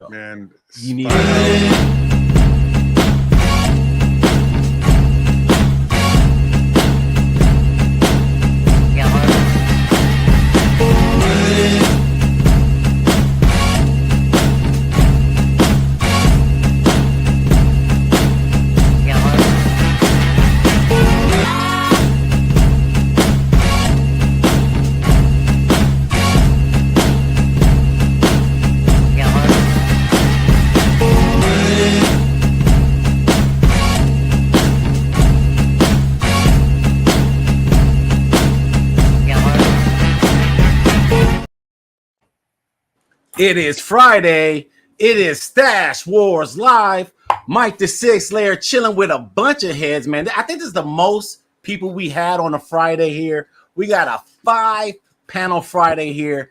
Man, You need It is Friday. It is Stash Wars Live. Mike the Six Layer chilling with a bunch of heads, man. I think this is the most people we had on a Friday here. We got a 5-panel Friday here.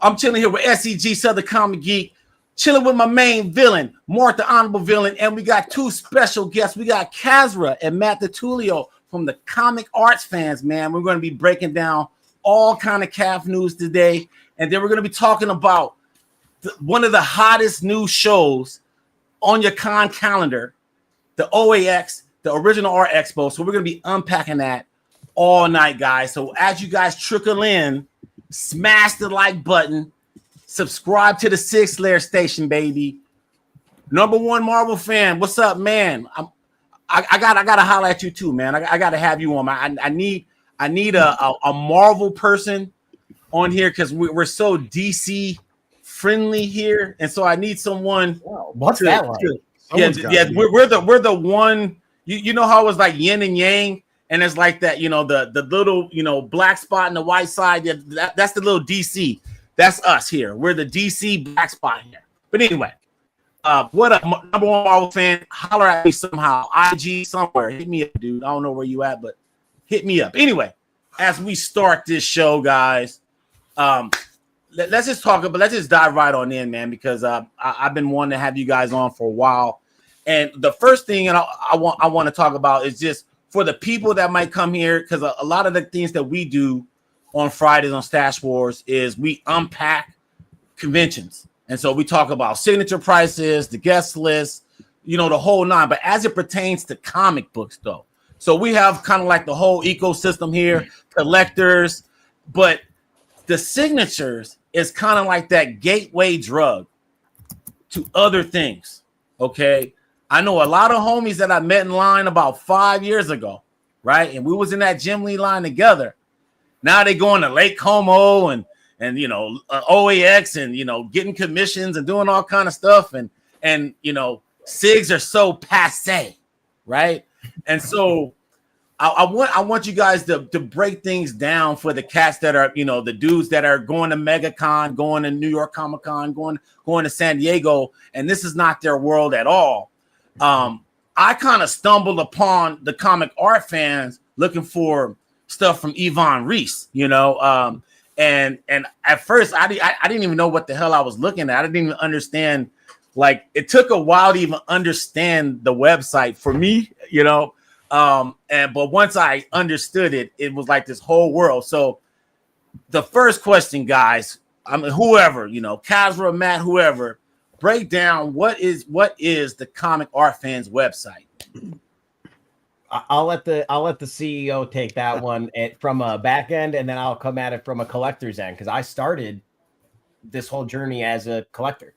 I'm chilling here with SEG, Southern Comic Geek, chilling with my main villain, Mark the Honorable Villain, and we got two special guests. We got Kazra and Matt DeTulio from the Comic Arts Fans, man. We're going to be breaking down all kind of calf news today, and then we're going to be talking about one of the hottest new shows on your con calendar, the OAX, the original Art Expo. So we're going to be unpacking that all night, guys. So as you guys trickle in, smash the like button, subscribe to the Six Layer Station, baby. Number one Marvel fan, what's up, man? I gotta holler at you too, man. I gotta have you on. I need a Marvel person on here because we're so DC friendly here, and so I need someone. Wow, what's that like? Yeah. We're the one. You know how it was like yin and yang, and it's like that. You know the little black spot in the white side. That's the little DC. That's us here. We're the DC black spot here. But anyway, what up, number one Marvel fan? Holler at me somehow. IG somewhere. Hit me up, dude. I don't know where you at, but hit me up. Anyway, as we start this show, guys. Let's just talk about. Let's just dive right on in, man, because I've been wanting to have you guys on for a while. And the first thing I want to talk about is just for the people that might come here, because a lot of the things that we do on Fridays on Stash Wars is we unpack conventions, and so we talk about signature prices, the guest list, the whole nine. But as it pertains to comic books, though, so we have kind of like the whole ecosystem here, collectors, but the signatures is kind of like that gateway drug to other things. Okay. I know a lot of homies that I met in line about 5 years ago, right? And we was in that Jim Lee line together. Now they going to Lake Como and OAX and getting commissions and doing all kind of stuff. And SIGs are so passe, right? And so I want you guys to break things down for the cats that are, the dudes that are going to MegaCon, going to New York Comic Con, going to San Diego, and this is not their world at all. I kind of stumbled upon the Comic Art Fans looking for stuff from Yvonne Reese, and at first I didn't even know what the hell I was looking at. I didn't even understand. Like, it took a while to even understand the website for me, but once I understood it, it was like this whole world. So the first question, guys, whoever, Kazra, Matt, whoever, break down what is the Comic Art Fans website. I'll let the CEO take that one from a back end, and then I'll come at it from a collector's end, because I started this whole journey as a collector.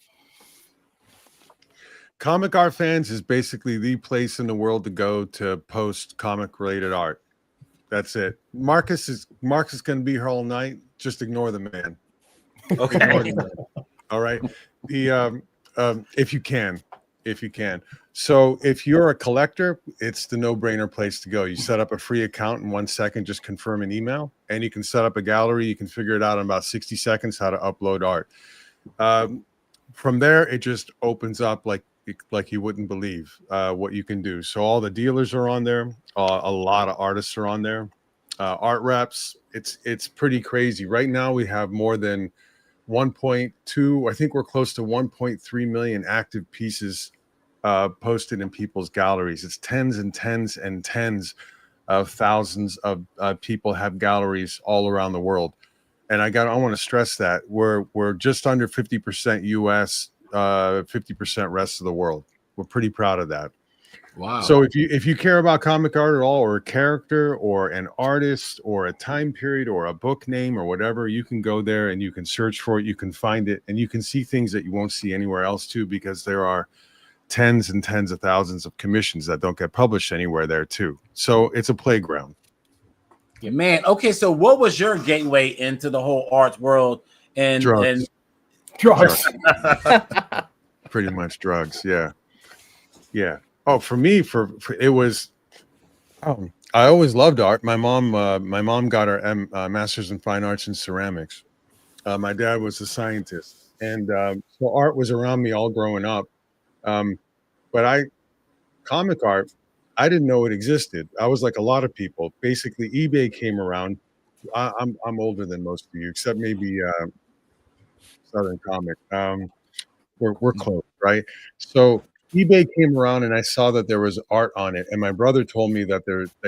Comic Art Fans is basically the place in the world to go to post comic related art. That's it. Marcus is going to be here all night. Just ignore the man. Okay. Ignore the man. All right. If you can. So if you're a collector, it's the no-brainer place to go. You set up a free account in 1 second, just confirm an email, and you can set up a gallery. You can figure it out in about 60 seconds how to upload art. From there, it just opens up like you wouldn't believe what you can do. So all the dealers are on there. A lot of artists are on there. Art reps. It's pretty crazy. Right now we have more than 1.2. I think we're close to 1.3 million active pieces posted in people's galleries. It's tens and tens and tens of thousands of people have galleries all around the world. And I want to stress that we're just under 50% US, 50% rest of the world. We're pretty proud of that. Wow. So if you care about comic art at all, or a character, or an artist, or a time period, or a book name, or whatever, you can go there and you can search for it. You can find it, and you can see things that you won't see anywhere else too, because there are tens and tens of thousands of commissions that don't get published anywhere there too. So it's a playground. Yeah, man. Okay, so what was your gateway into the whole arts world? And Drugs. Drugs. Pretty much drugs. Yeah. Oh, for me, for it was. I always loved art. My mom got her master's in fine arts in ceramics. My dad was a scientist, and so art was around me all growing up. But comic art, I didn't know it existed. I was like a lot of people. Basically, eBay came around. I'm older than most of you, except maybe Southern Comic. We're close, right? So eBay came around, and I saw that there was art on it, and my brother told me that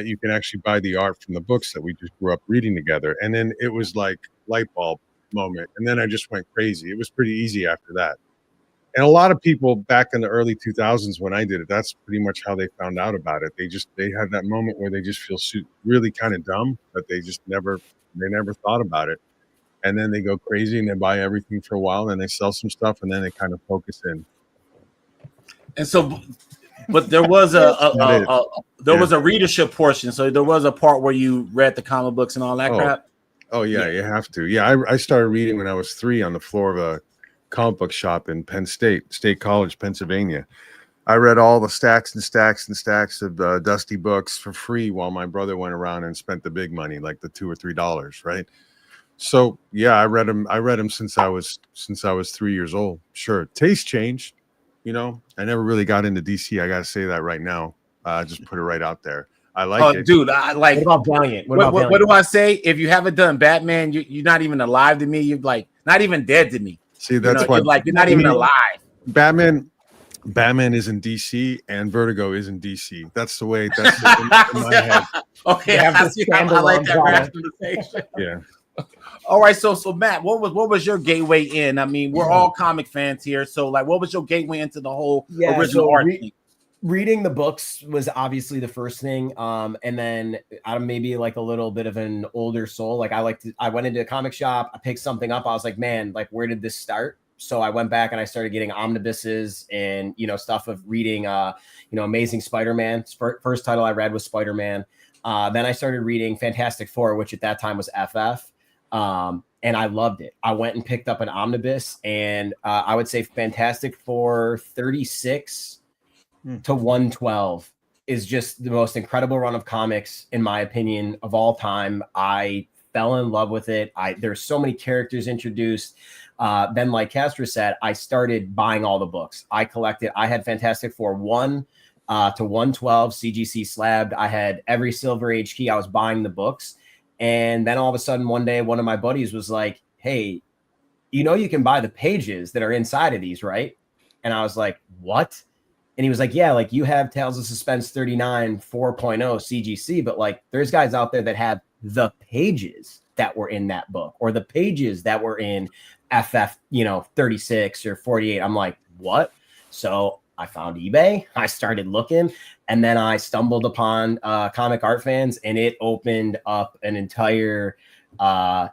you can actually buy the art from the books that we just grew up reading together. And then it was like light bulb moment, and then I just went crazy. It was pretty easy after that. And a lot of people back in the early 2000s when I did it, that's pretty much how they found out about it. They had that moment where they just feel really kind of dumb, but they never thought about it. And then they go crazy and they buy everything for a while, and they sell some stuff, and then they kind of focus in. And so, but there was was a readership portion. So there was a part where you read the comic books and all that crap. Oh yeah, you have to. Yeah, I started reading when I was 3 on the floor of a comic book shop in Penn State College, Pennsylvania. I read all the stacks and stacks and stacks of Dusty books for free while my brother went around and spent the big money, like the $2 or $3, right? So yeah, I read them since I was 3 years old. Sure, taste changed. I never really got into DC. I gotta say that right now. Just put it right out there. I like it, dude. I like. What about Valiant? What do I say? If you haven't done Batman, you're not even alive to me. You're like not even dead to me. See, that's why you're not even alive. Batman is in DC, and Vertigo is in DC. That's the way. That's in my head. Okay, I like that rationalization. Yeah. All right, so Matt, what was your gateway in? I mean, we're all comic fans here, so like, what was your gateway into the whole original art thing? Reading the books was obviously the first thing, and then I'm maybe like a little bit of an older soul. Like I went into a comic shop, I picked something up, I was like, man, like where did this start? So I went back and I started getting omnibuses and stuff of reading, Amazing Spider-Man. First title I read was Spider-Man. Then I started reading Fantastic Four, which at that time was FF. And I loved it. I went and picked up an omnibus, and I would say Fantastic Four 36 to 112 is just the most incredible run of comics, in my opinion, of all time. I fell in love with it. There's so many characters introduced. Then, like Castro said, I started buying all the books. I had Fantastic Four 1 to 112 CGC slabbed. I had every Silver Age key. I was buying the books. And then all of a sudden, one day, one of my buddies was like, hey, you can buy the pages that are inside of these, right? And I was like, what? And he was like, yeah, like you have Tales of Suspense 39 4.0 CGC, but like there's guys out there that have the pages that were in that book, or the pages that were in FF, 36 or 48. I'm like, what? So I found eBay, I started looking, and then I stumbled upon Comic Art Fans, and it opened up an entire, can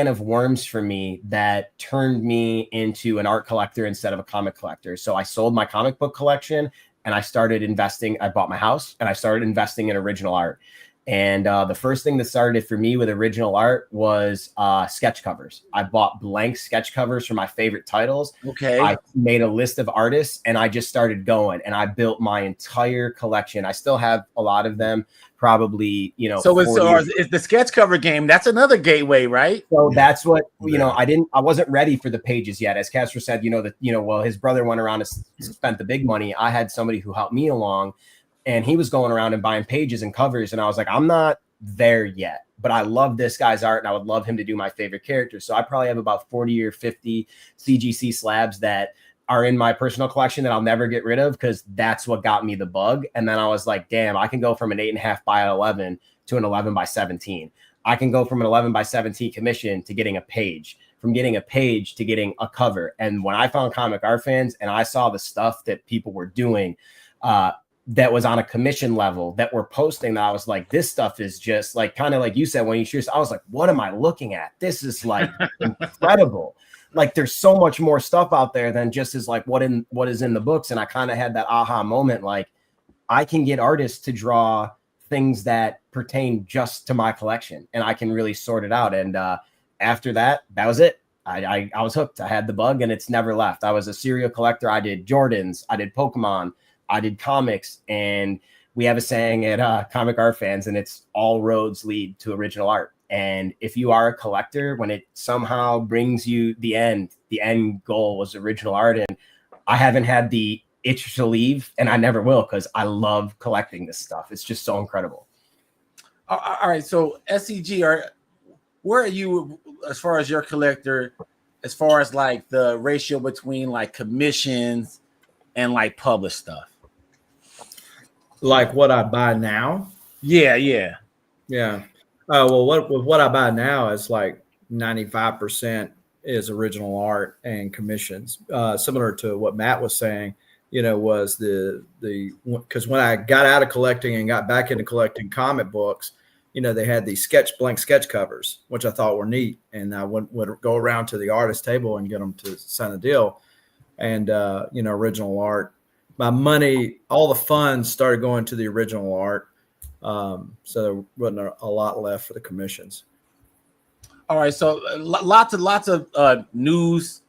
of worms for me that turned me into an art collector instead of a comic collector. So I sold my comic book collection, and I started investing. I bought my house, and I started investing in original art. And the first thing that started for me with original art was sketch covers. I bought blank sketch covers for my favorite titles. Okay. I made a list of artists, and I just started going, and I built my entire collection. I still have a lot of them, probably, So it's the sketch cover game. That's another gateway, right? So that's what, I wasn't ready for the pages yet. As Castro said, his brother went around and spent the big money. I had somebody who helped me along, and he was going around and buying pages and covers. And I was like, I'm not there yet, but I love this guy's art, and I would love him to do my favorite characters. So I probably have about 40 or 50 CGC slabs that are in my personal collection that I'll never get rid of, because that's what got me the bug. And then I was like, damn, I can go from an 8.5 by 11 to an 11 by 17. I can go from an 11 by 17 commission to getting a page. from getting a page to getting a cover. And when I found Comic Art Fans and I saw the stuff that people were doing, that was on a commission level that were posting, that I was like, this stuff is just like, kind of like you said, when you shoot, I was like, what am I looking at? This is like incredible. Like there's so much more stuff out there than just is like what is in the books. And I kind of had that aha moment. Like I can get artists to draw things that pertain just to my collection and I can really sort it out. And after that was it. I was hooked. I had the bug and it's never left. I was a serial collector. I did Jordans, I did Pokemon, I did comics, and we have a saying at Comic Art Fans, and it's all roads lead to original art. And if you are a collector, when it somehow brings you the end goal was original art. And I haven't had the itch to leave, and I never will, because I love collecting this stuff. It's just so incredible. All right, so SEG, where are you as far as your collector, as far as like the ratio between like commissions and like published stuff? Like what I buy now? Yeah. Well, what I buy now is like 95% is original art and commissions. Similar to what Matt was saying, was because when I got out of collecting and got back into collecting comic books, they had these blank sketch covers, which I thought were neat. And I would go around to the artist table and get them to sign a deal. And, original art. My money, all the funds started going to the original art. So there wasn't a lot left for the commissions. All right. So lots of news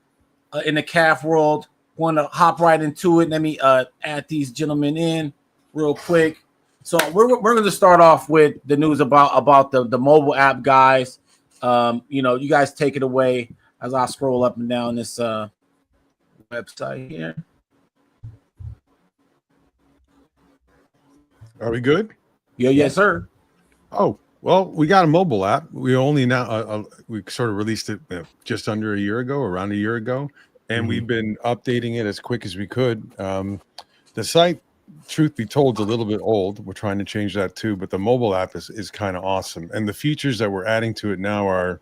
in the calf world. Want to hop right into it. Let me add these gentlemen in real quick. So we're going to start off with the news about the mobile app, guys. You guys take it away as I scroll up and down this website here. Are we good? Yeah, yes, sir. Oh, well, we got a mobile app. We only now we sort of released it just under a year ago, around a year ago, and we've been updating it as quick as we could. The site, truth be told, is a little bit old. We're trying to change that too, but the mobile app is kind of awesome, and the features that we're adding to it now are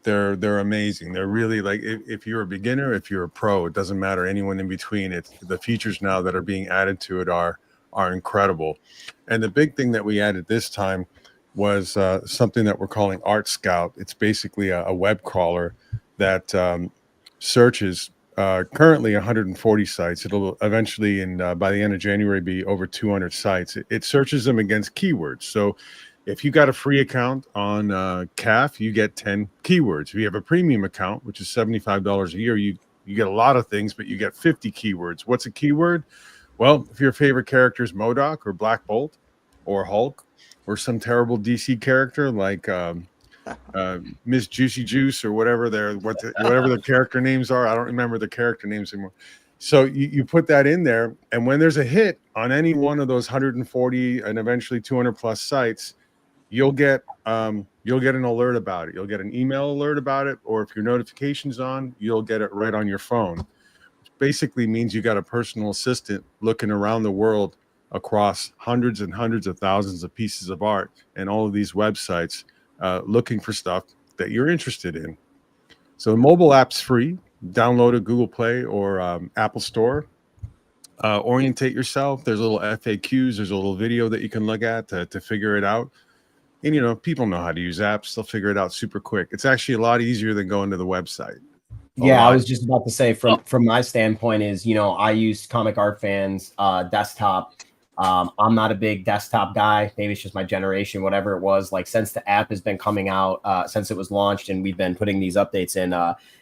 they're amazing. They're really like if you're a beginner, if you're a pro, it doesn't matter, anyone in between. It's the features now that are being added to it are incredible. And the big thing that we added this time was something that we're calling Art Scout. It's basically a web crawler that searches currently 140 sites. It'll eventually, by the end of January, be over 200 sites. It searches them against keywords. So if you got a free account on CAF, you get 10 keywords. If you have a premium account, which is $75 a year, you get a lot of things, but you get 50 keywords. What's a keyword? Well, if your favorite character is MODOK or Black Bolt or Hulk or some terrible DC character like Miss Juicy Juice or whatever their character names are, I don't remember the character names anymore. So you put that in there, and when there's a hit on any one of those 140 and eventually 200 plus sites, you'll get an alert about it. You'll get an email alert about it, or if your notification's on, you'll get it right on your phone. Which basically means you got a personal assistant looking around the world across hundreds and hundreds of thousands of pieces of art and all of these websites, looking for stuff that you're interested in. So the mobile app's free. Download it, Google Play or Apple Store. Orientate yourself. There's little FAQs. There's a little video that you can look at to figure it out. And, people know how to use apps. They'll figure it out super quick. It's actually a lot easier than going to the website. Yeah, I was just about to say from my standpoint is, I use Comic Art Fans desktop. I'm not a big desktop guy. Maybe it's just my generation, whatever it was. Like since the app has been coming out, since it was launched and we've been putting these updates in,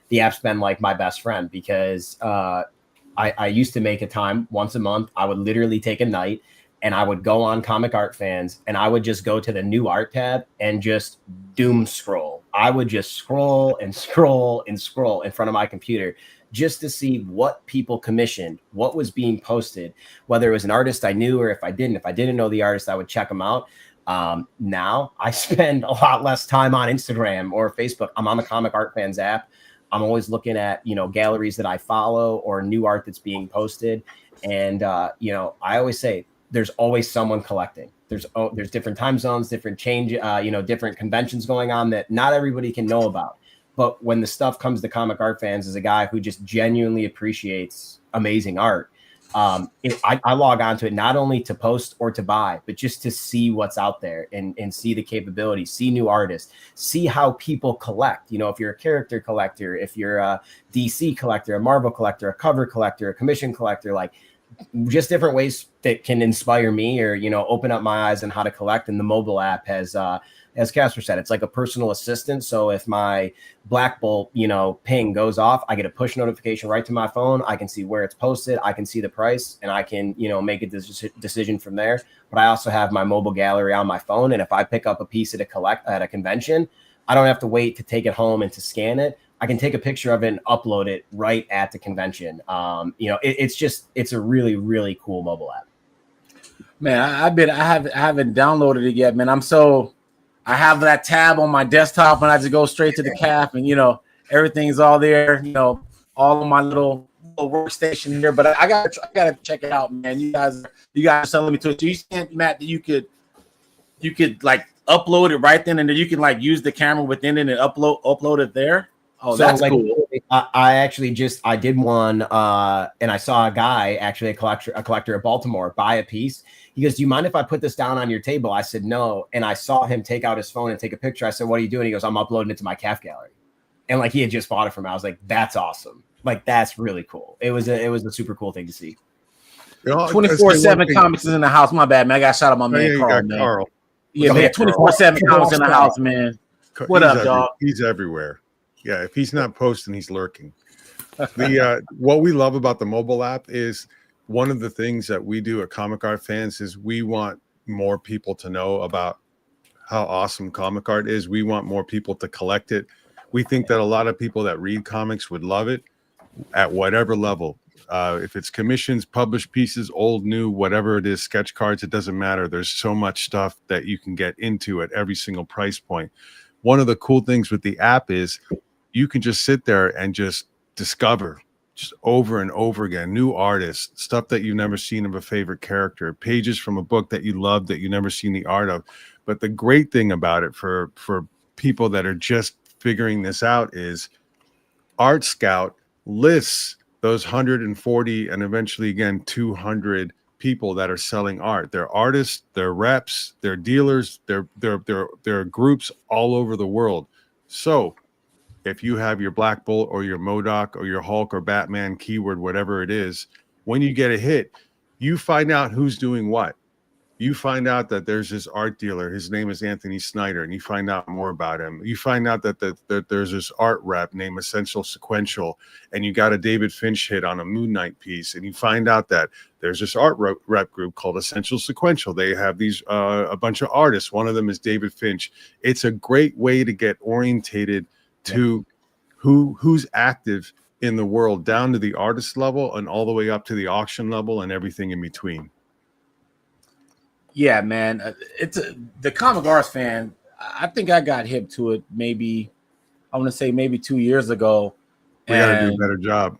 the app's been like my best friend because I used to make a time once a month. I would literally take a night and I would go on Comic Art Fans and I would just go to the new art tab and just doom scroll. I would just scroll and scroll and scroll in front of my computer just to see what people commissioned, what was being posted, whether it was an artist I knew or if I didn't know the artist, I would check them out. Now I spend a lot less time on Instagram or Facebook. I'm on the Comic Art Fans app. I'm always looking at, galleries that I follow or new art that's being posted. And, I always say there's always someone collecting. there's different time zones, different change, different conventions going on that not everybody can know about. But when the stuff comes to comic art fans, as a guy who just genuinely appreciates amazing art, I log on to it not only to post or to buy, but just to see what's out there and see the capabilities, see new artists, see how people collect. If you're a character collector, if you're a DC collector, a Marvel collector, a cover collector, a commission collector, like just different ways that can inspire me or, open up my eyes on how to collect. And the mobile app has, as Casper said, it's like a personal assistant. So if my Black Bolt, ping goes off, I get a push notification right to my phone. I can see where it's posted. I can see the price, and I can, make a decision from there. But I also have my mobile gallery on my phone. And if I pick up a piece to collect at a convention, I don't have to wait to take it home and to scan it. I can take a picture of it and upload it right at the convention. It's a really, really cool mobile app. Man, I haven't downloaded it yet, man. I have that tab on my desktop and I just go straight to the CAF and, everything's all there, all of my little workstation here, but I gotta check it out, man. You guys are selling me to it. So you said, Matt, that you could like upload it right then and then you can like use the camera within it and upload it there. Oh, so that's cool. I did one and I saw a guy, actually a collector of Baltimore, buy a piece. He goes, "Do you mind if I put this down on your table?" I said, "No." And I saw him take out his phone and take a picture. I said, "What are you doing?" He goes, "I'm uploading it to my CAF gallery." And like he had just bought it from me. I was like, "That's awesome. Like that's really cool." It was a super cool thing to see. 24/7 comics is in the house. My bad, man. I got shot at my man Carl, man. Carl. Yeah, man. 24/7 comics in the house, man. What up, dog? He's everywhere. Yeah, if he's not posting, he's lurking. What we love about the mobile app is one of the things that we do at Comic Art Fans is we want more people to know about how awesome comic art is. We want more people to collect it. We think that a lot of people that read comics would love it at whatever level. If it's commissions, published pieces, old, new, whatever it is, sketch cards, it doesn't matter. There's so much stuff that you can get into at every single price point. One of the cool things with the app is you can just sit there and just discover just over and over again new artists, stuff that you've never seen of a favorite character, pages from a book that you love that you've never seen the art of. But the great thing about it for people that are just figuring this out is Art Scout lists those 140 and eventually again 200 people that are selling art. They're artists, they're reps, they're dealers, they're groups all over the world. So if you have your Black Bolt or your MODOK or your Hulk or Batman keyword, whatever it is, when you get a hit, you find out who's doing what. You find out that there's this art dealer. His name is Anthony Snyder, and you find out more about him. You find out that there's this art rep named Essential Sequential, and you got a David Finch hit on a Moon Knight piece, and you find out that there's this art rep group called Essential Sequential. They have these a bunch of artists. One of them is David Finch. It's a great way to get orientated to who's active in the world, down to the artist level and all the way up to the auction level and everything in between. Yeah, man. The Comic Arts Fan. I think I got hip to it maybe 2 years ago. We got to do a better job.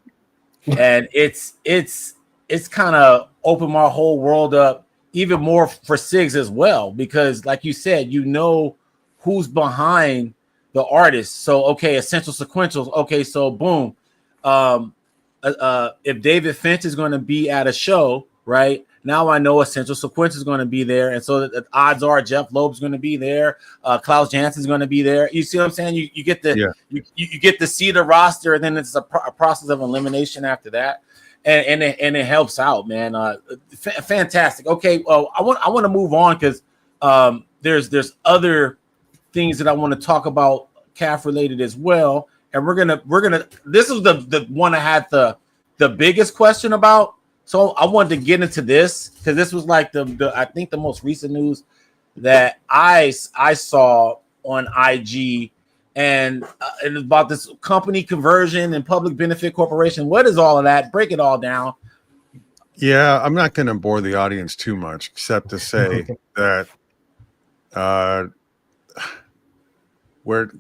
And it's kind of opened my whole world up even more for SIGs as well, because like you said, who's behind the artist. So okay, Essential Sequentials. Okay, so boom. If David Finch is going to be at a show, right? Now I know Essential Sequential is going to be there, and so the odds are Jeff Loeb's going to be there. Klaus Janson is going to be there. You see what I'm saying? You get you get to see the roster, and then it's a process of elimination after that, and it helps out, man. Fantastic. Okay, well I want to move on because there's other things that I want to talk about CAF related as well, and we're gonna. This is the one I had the biggest question about. So I wanted to get into this because this was like I think the most recent news that I saw on IG, and it's about this company conversion and public benefit corporation. What is all of that? Break it all down. Yeah, I'm not going to bore the audience too much, except to say that where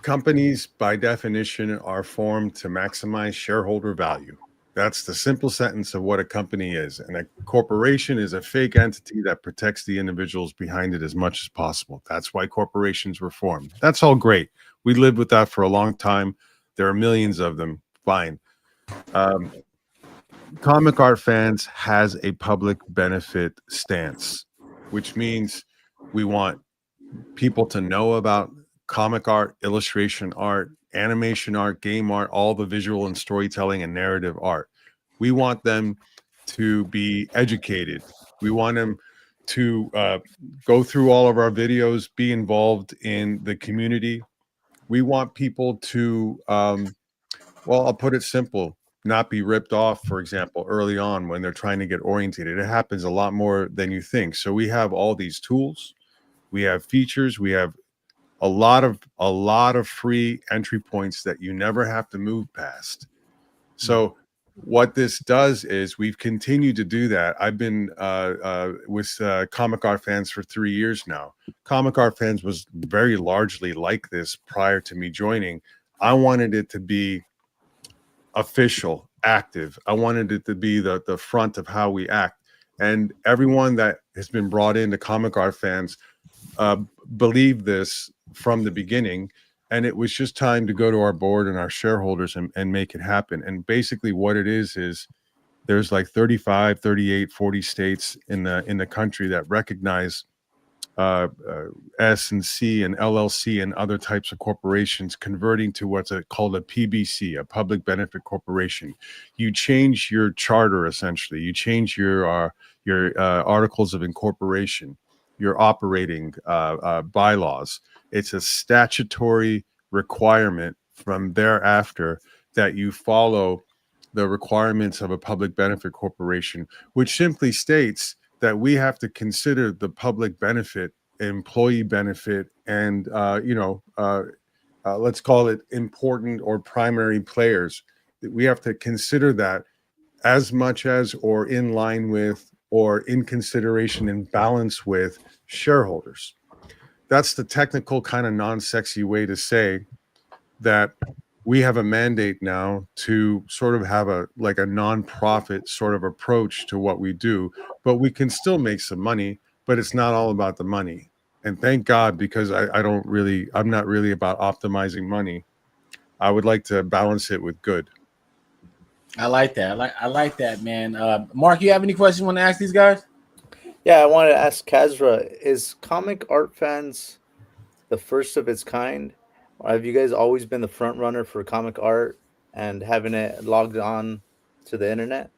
companies by definition are formed to maximize shareholder value. That's the simple sentence of what a company is. And a corporation is a fake entity that protects the individuals behind it as much as possible. That's why corporations were formed. That's all great. We lived with that for a long time. There are millions of them. Fine. Comic Art Fans has a public benefit stance, which means we want people to know about comic art, illustration art, animation art, game art, all the visual and storytelling and narrative art. We want them to be educated. We want them to go through all of our videos, be involved in the community. We want people to, well, I'll put it simple, not be ripped off, for example, early on when they're trying to get orientated. It happens a lot more than you think. So we have all these tools, we have features, we have a lot of free entry points that you never have to move past. So what this does is we've continued to do that. I've been with Comic Art Fans for 3 years now. Comic Art Fans was very largely like this prior to me joining. I wanted it to be official, active. I wanted it to be the front of how we act. And everyone that has been brought into Comic Art Fans believed this from the beginning. And it was just time to go to our board and our shareholders and make it happen. And basically what it is there's like 35, 38, 40 states in the country that recognize S and C and LLC and other types of corporations converting to what's called a PBC, a public benefit corporation. You change your charter, essentially. You change your articles of incorporation, your operating bylaws. It's a statutory requirement from thereafter that you follow the requirements of a public benefit corporation, which simply states that we have to consider the public benefit, employee benefit, and let's call it important or primary players. We have to consider that as much as, or in line with, or in consideration and balance with shareholders. That's the technical kind of non-sexy way to say that we have a mandate now to sort of have a non-profit sort of approach to what we do, but we can still make some money, but it's not all about the money. And thank God, because I'm not really about optimizing money. I would like to balance it with good. I like that. I like that, man. Mark, you have any questions you want to ask these guys? Yeah, I wanted to ask Kazra, is Comic Art Fans the first of its kind? Or have you guys always been the front runner for comic art and having it logged on to the internet?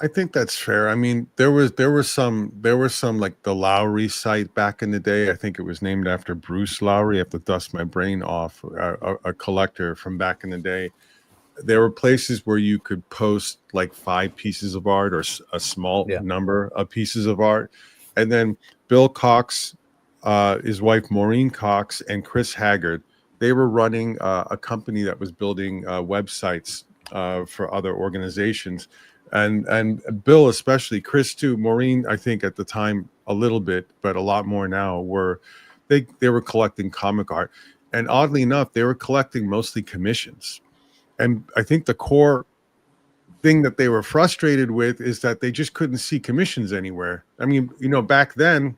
I think that's fair. I mean, there were some like the Lowry site back in the day. I think it was named after Bruce Lowry. I have to dust my brain off, a collector from back in the day. There were places where you could post like 5 pieces of art or a small number of pieces of art. And then Bill Cox, his wife Maureen Cox, and Chris Haggard, they were running a company that was building websites for other organizations. And Bill, especially, Chris too, Maureen, I think at the time a little bit, but a lot more now, they were collecting comic art. And oddly enough, they were collecting mostly commissions. And I think the core thing that they were frustrated with is that they just couldn't see commissions anywhere. I mean, back then,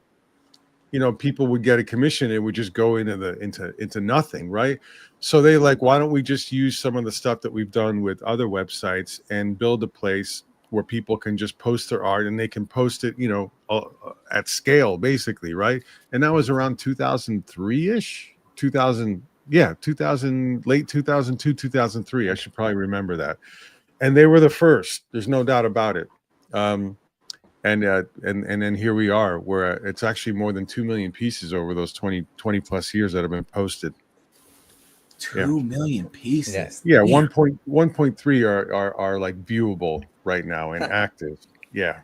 people would get a commission, it would just go into nothing, right? So they why don't we just use some of the stuff that we've done with other websites and build a place where people can just post their art, and they can post it, at scale, basically, right? And that was around 2003-ish, 2000, late 2002, 2003. I should probably remember that. And they were the first. There's no doubt about it. And then here we are, where it's actually more than 2 million pieces over those 20 plus years that have been posted. 2 million pieces. Yeah, 1.3 are like viewable right now and active. Yeah.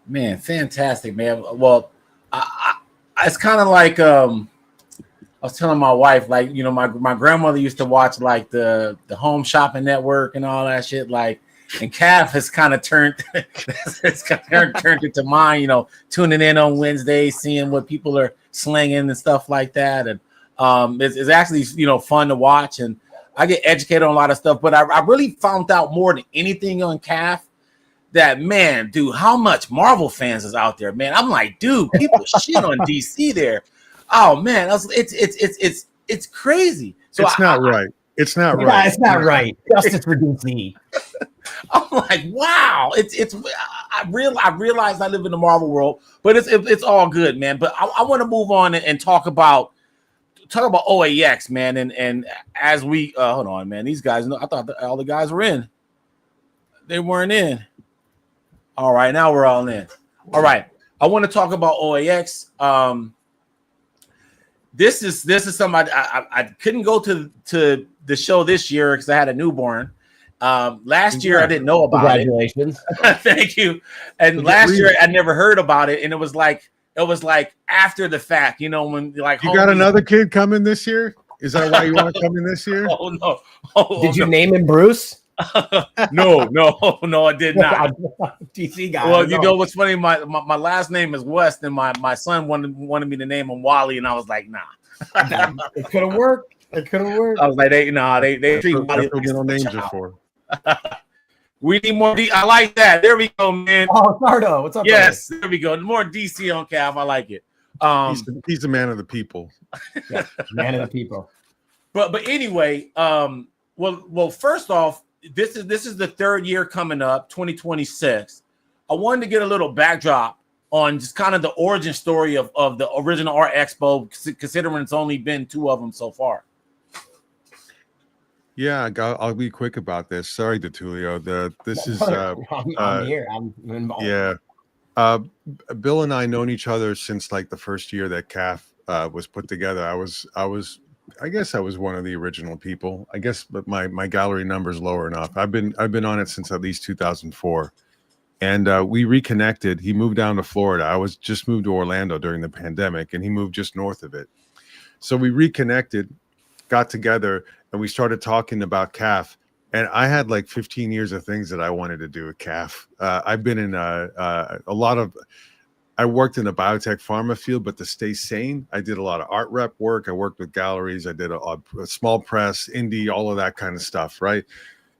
Man, fantastic, man. Well, I it's kind of like I was telling my wife, my grandmother used to watch like the Home Shopping Network and all that shit, and Cav has kind of turned turned into mine, tuning in on Wednesdays, seeing what people are slinging and stuff like that. And it's actually, fun to watch. And I get educated on a lot of stuff, but I really found out more than anything on CAF that, man, dude, how much Marvel fans is out there, man. I'm like, dude, people shit on DC there. Oh man, it's crazy. So It's not right. It's not Yeah, right. it's not right. Justice for DC. I'm like, wow, I realize I live in the Marvel world, but it's all good, man. But I want to move on and talk about OAX, man. And as we hold on, man, these guys, I thought all the guys were in. They weren't in. All right, now we're all in. All right, I want to talk about OAX. This is something I couldn't go to the show this year because I had a newborn. Last year I didn't know about it. Congratulations. Thank you. And last year I never heard about it, and it was like after the fact, you know, when like you got another kid coming this year. Is that why you want to come in this year? Oh no! Oh, Did you no. name him Bruce? No, I did not. DC guy. Well, you know what's funny? My last name is West, and my son wanted me to name him Wally, and I was like, nah. It could have worked. It could have worked. I was like, they treat Wally That's what middle names are for. We need more. I like that. There we go, man. Oh, Nardo, what's up? Yes, there we go. More DC on CAF. I like it. He's the man of the people. Yeah, man of the people. But anyway, well, first off, this is the third year coming up, 2026. I wanted to get a little backdrop on just kind of the origin story of the original Art Expo, considering it's only been 2 of them so far. Yeah, I'll be quick about this. Sorry, DeTulio. This is I'm here. I'm involved. yeah. Bill and I known each other since like the first year that CAF was put together. I guess I was one of the original people. I guess, but my gallery number is lower enough. I've been on it since at least 2004, and we reconnected. He moved down to Florida. I was just moved to Orlando during the pandemic, and he moved just north of it. So we reconnected, got together, and we started talking about CAF. And I had like 15 years of things that I wanted to do with CAF. I've been in a lot of. I worked in the biotech pharma field, but to stay sane, I did a lot of art rep work. I worked with galleries. I did a small press, indie, all of that kind of stuff, right?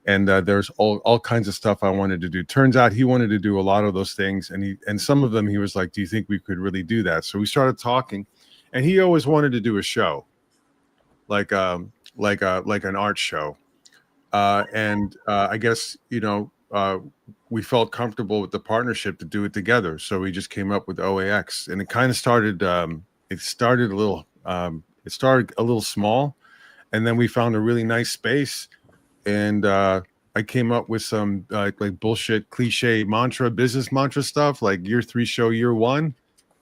And there's all kinds of stuff I wanted to do. Turns out he wanted to do a lot of those things, and some of them he was like, "Do you think we could really do that?" So we started talking, and he always wanted to do a show, like an art show, and I guess we felt comfortable with the partnership to do it together. So we just came up with OAX, and it kind of started. It started a little small, and then we found a really nice space, and I came up with some like bullshit cliche business mantra stuff, like year 3 show year 1,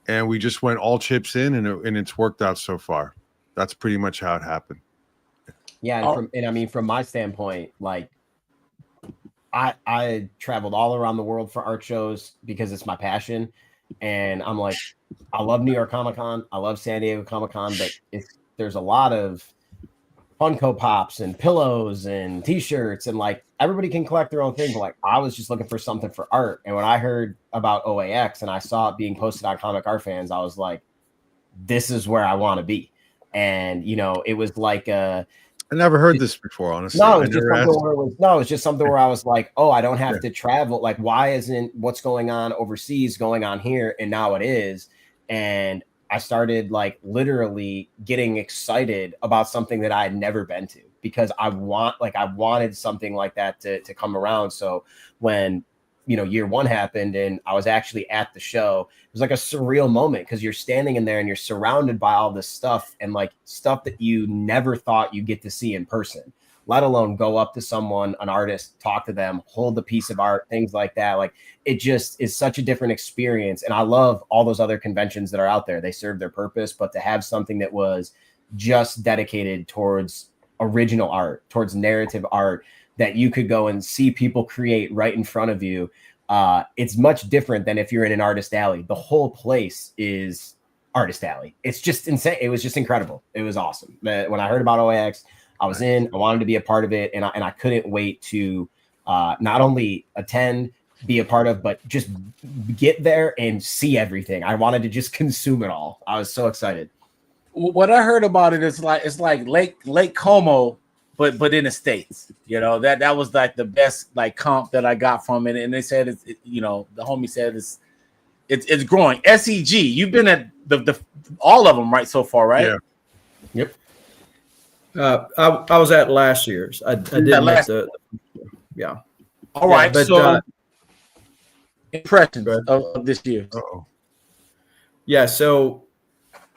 and we just went all chips in, and it's worked out so far. That's pretty much how it happened. Yeah, from my standpoint, like I traveled all around the world for art shows because it's my passion, and I'm like, I love New York Comic Con, I love San Diego Comic Con, but there's a lot of Funko Pops and pillows and T-shirts, and like everybody can collect their own thing, but like I was just looking for something for art, and when I heard about OAX and I saw it being posted on Comic Art Fans, I was like, this is where I want to be. And it was like I never heard this before, honestly. No, it's just something where I was like, oh, I don't have to travel. Like, why isn't what's going on overseas going on here? And now it is. And I started like literally getting excited about something that I had never been to, because I wanted something like that to come around. So when year 1 happened and I was actually at the show, it was like a surreal moment, because you're standing in there and you're surrounded by all this stuff, and like stuff that you never thought you'd get to see in person, let alone go up to someone, an artist, talk to them, hold a piece of art, things like that. Like, it just is such a different experience. And I love all those other conventions that are out there. They serve their purpose, but to have something that was just dedicated towards original art, towards narrative art, that you could go and see people create right in front of you. It's much different than if you're in an artist alley. The whole place is artist alley. It's just insane. It was just incredible. It was awesome. When I heard about OAX, I was in, I wanted to be a part of it. And I couldn't wait to not only attend, be a part of, but just get there and see everything. I wanted to just consume it all. I was so excited. What I heard about it is like, it's like Lake Como, but in the States. You know, that was like the best like comp that I got from it. And they said the homie said it's growing. SEG, you've been at the all of them right so far, right? Yeah. Yep. I was at last year's. I didn't at the yeah. All right, but so impressions of this year. Uh-oh. Yeah, so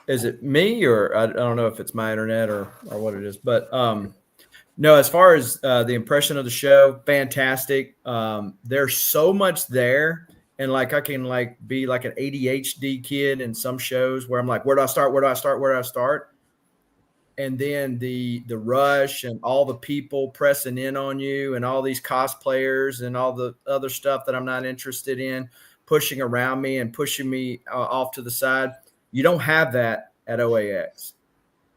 is it me or I don't know if it's my internet or what it is, but no, as far as the impression of the show, fantastic. There's so much there, and like I can like be like an ADHD kid in some shows where I'm like, where do I start? Where do I start? Where do I start? And then the rush and all the people pressing in on you and all these cosplayers and all the other stuff that I'm not interested in pushing around me and pushing me off to the side. You don't have that at OAX.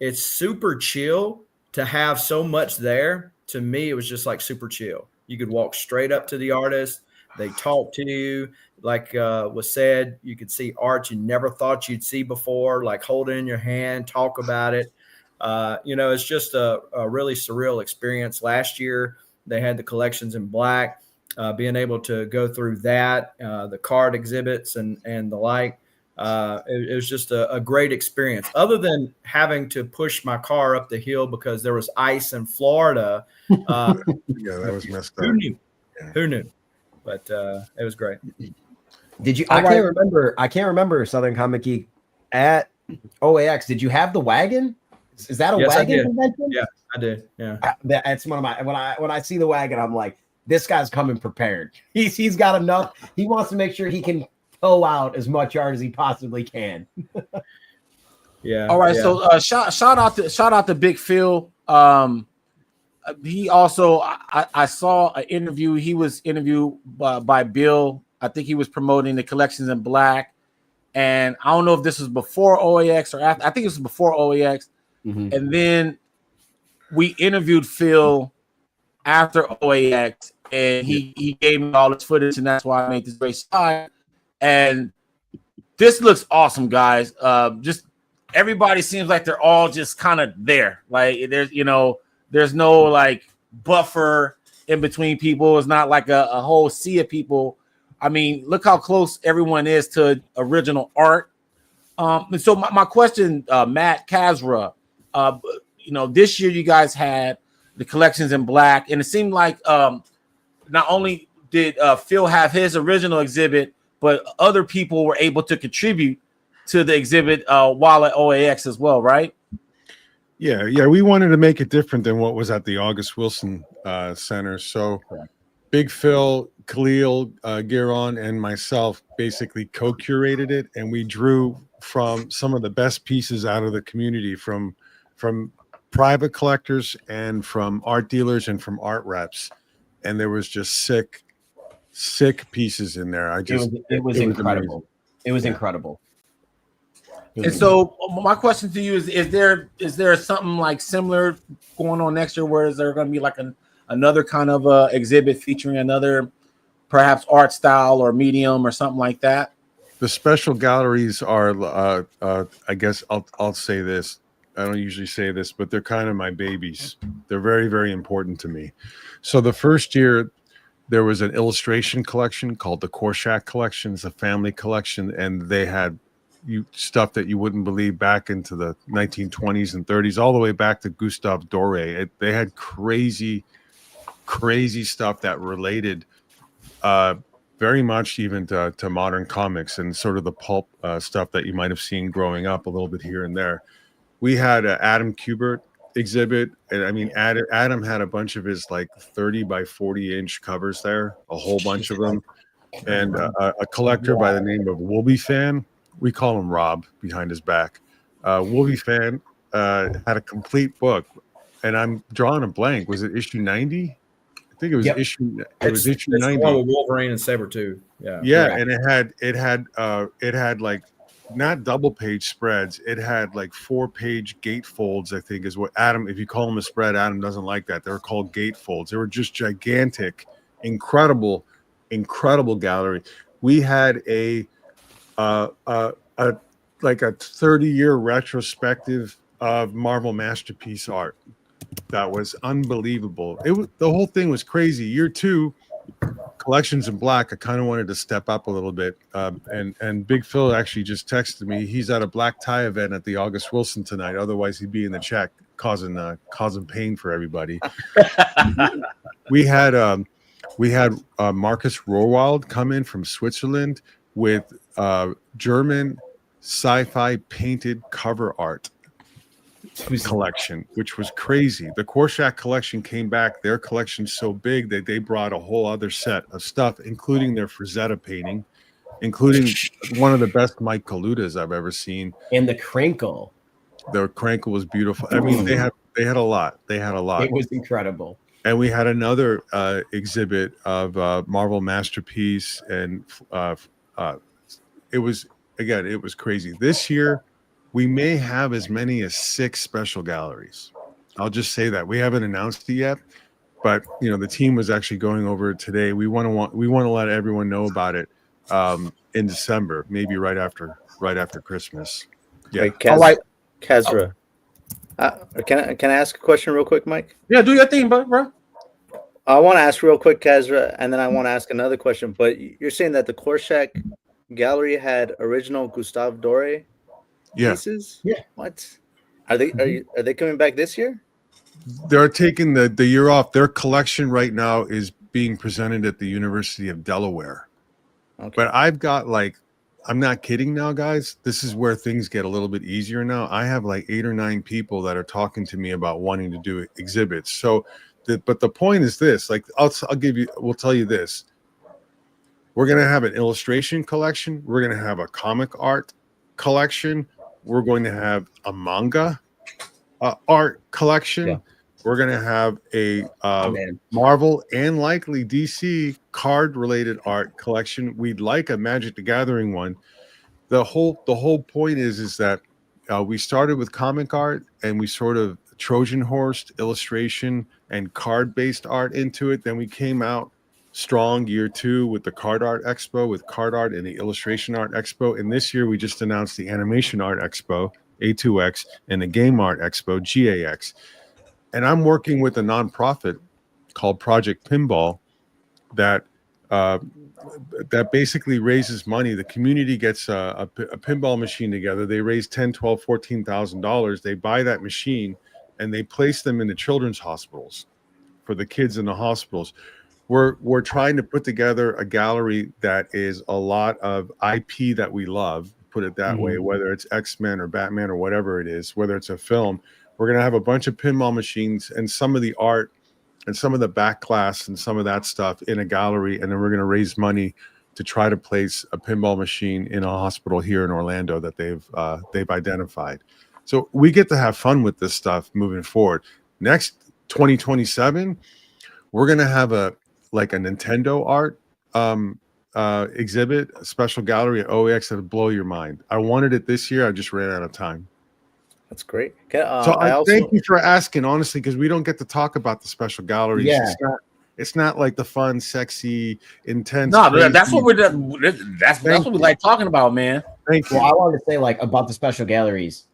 It's super chill to have so much there. To me, it was just like super chill. You could walk straight up to the artist. They talk to you. Like was said, you could see art you never thought you'd see before, like hold it in your hand, talk about it. It's just a really surreal experience. Last year, they had the collections in black, being able to go through that, the card exhibits and the like. It was just a great experience. Other than having to push my car up the hill because there was ice in Florida. Yeah, that was messed up. Who knew? Yeah. Who knew? But it was great. Did you? I can't remember Southern Comic Geek at OAX. Did you have the wagon? Is that a wagon convention? Yeah, I did. Yeah, that's one of my when I see the wagon, I'm like, this guy's coming prepared. He's got enough. He wants to make sure he can pull out as much art as he possibly can. Yeah. All right. Yeah. So shout out to Big Phil. He also I saw an interview. He was interviewed by Bill. I think he was promoting the collections in black. And I don't know if this was before OAX or after. I think it was before OAX. Mm-hmm. And then we interviewed Phil after OAX, and he gave me all his footage, and that's why I made this great slide. And this looks awesome, guys. Just everybody seems like they're all just kind of there. Like there's no like buffer in between people. It's not like a whole sea of people. I mean, look how close everyone is to original art. And so my question, Matt Kazra, this year you guys had the collections in black, and it seemed like not only did Phil have his original exhibit, but other people were able to contribute to the exhibit while at OAX as well, right? Yeah. We wanted to make it different than what was at the August Wilson Center. So Big Phil, Khalil, Giron, and myself basically co-curated it, and we drew from some of the best pieces out of the community from private collectors and from art dealers and from art reps. And there was just sick pieces in there. It was incredible. It was incredible. And so my question to you is there something like similar going on next year? Where is there going to be like another kind of exhibit featuring another perhaps art style or medium or something like that? The special galleries are, I guess I'll say this. I don't usually say this, but they're kind of my babies. They're very, very important to me. So the first year, there was an illustration collection called the Korshak Collection. It's a family collection, and they had stuff that you wouldn't believe back into the 1920s and 30s, all the way back to Gustave Doré. They had crazy stuff that related very much even to modern comics and sort of the pulp stuff that you might have seen growing up a little bit here and there. We had an Adam Kubert exhibit, and I mean, Adam had a bunch of his like 30 by 40 inch covers there, a whole bunch of them, and a collector by the name of Woolby Fan, we call him Rob behind his back. Woolby Fan had a complete book, and I'm drawing a blank. Was it issue 90? I think it was issue 90. The one with Wolverine and Sabretooth. Yeah, and it had like not double page spreads. It had like 4-page gatefolds, I think is what Adam, if you call them a spread, Adam doesn't like that. They were called gatefolds. They were just gigantic, incredible gallery. We had a 30-year retrospective of Marvel Masterpiece art. that was unbelievable. The whole thing was crazy. Year 2, collections in black. I kind of wanted to step up a little bit, and Big Phil actually just texted me. He's at a black tie event at the August Wilson tonight. Otherwise, he'd be in the chat causing pain for everybody. we had Marcus Rohrwald come in from Switzerland with German sci-fi painted cover art collection, which was crazy. The Korshak collection came back. Their collection's so big that they brought a whole other set of stuff, including their Frazetta painting, including one of the best Mike Coludas I've ever seen. And the crinkle. Their crinkle was beautiful. I mean, they had a lot. They had a lot. It was incredible. And we had another exhibit of Marvel Masterpiece, and it was crazy. This year, we may have as many as 6 special galleries. I'll just say that. We haven't announced it yet, but the team was actually going over it today. We want to let everyone know about it in December, maybe right after Christmas. Yeah. Wait, Kazra. Can I ask a question real quick, Mike? Yeah, do your thing, bro. I want to ask real quick, Kazra, and then I want to ask another question. But you're saying that the Korshak gallery had original Gustave Doré pieces? Yeah. What? Are they coming back this year? They're taking the year off. Their collection right now is being presented at the University of Delaware. Okay. But I've got I'm not kidding now, guys. This is where things get a little bit easier now. I have 8 or 9 people that are talking to me about wanting to do exhibits. So, but the point is this: we'll tell you this. We're going to have an illustration collection. We're going to have a comic art collection. We're going to have a manga art collection. Yeah. We're going to have a Marvel and likely DC card-related art collection. We'd like a Magic the Gathering one. The whole point is that we started with comic art, and we sort of Trojan horsed illustration and card-based art into it. Then we came out strong year 2 with the Card Art Expo, with card art and the Illustration Art Expo. And this year we just announced the Animation Art Expo, A2X, and the Game Art Expo, GAX. And I'm working with a nonprofit called Project Pinball that basically raises money. The community gets a pinball machine together. They raise $10,000, $12,000, $14,000. They buy that machine and they place them in the children's hospitals for the kids in the hospitals. We're trying to put together a gallery that is a lot of IP that we love, put it that way, whether it's X-Men or Batman or whatever it is, whether it's a film. We're going to have a bunch of pinball machines and some of the art and some of the back glass and some of that stuff in a gallery. And then we're going to raise money to try to place a pinball machine in a hospital here in Orlando that they've identified. So we get to have fun with this stuff moving forward. Next 2027, we're going to have a Nintendo art exhibit, a special gallery at OAX that'll blow your mind. I wanted it this year. I just ran out of time. That's great. Thank you for asking, honestly, because we don't get to talk about the special galleries. Yeah. It's not like the fun, sexy, intense. No, crazy. that's what that's what we like talking about, man. Thank you. Well, I wanted to say about the special galleries.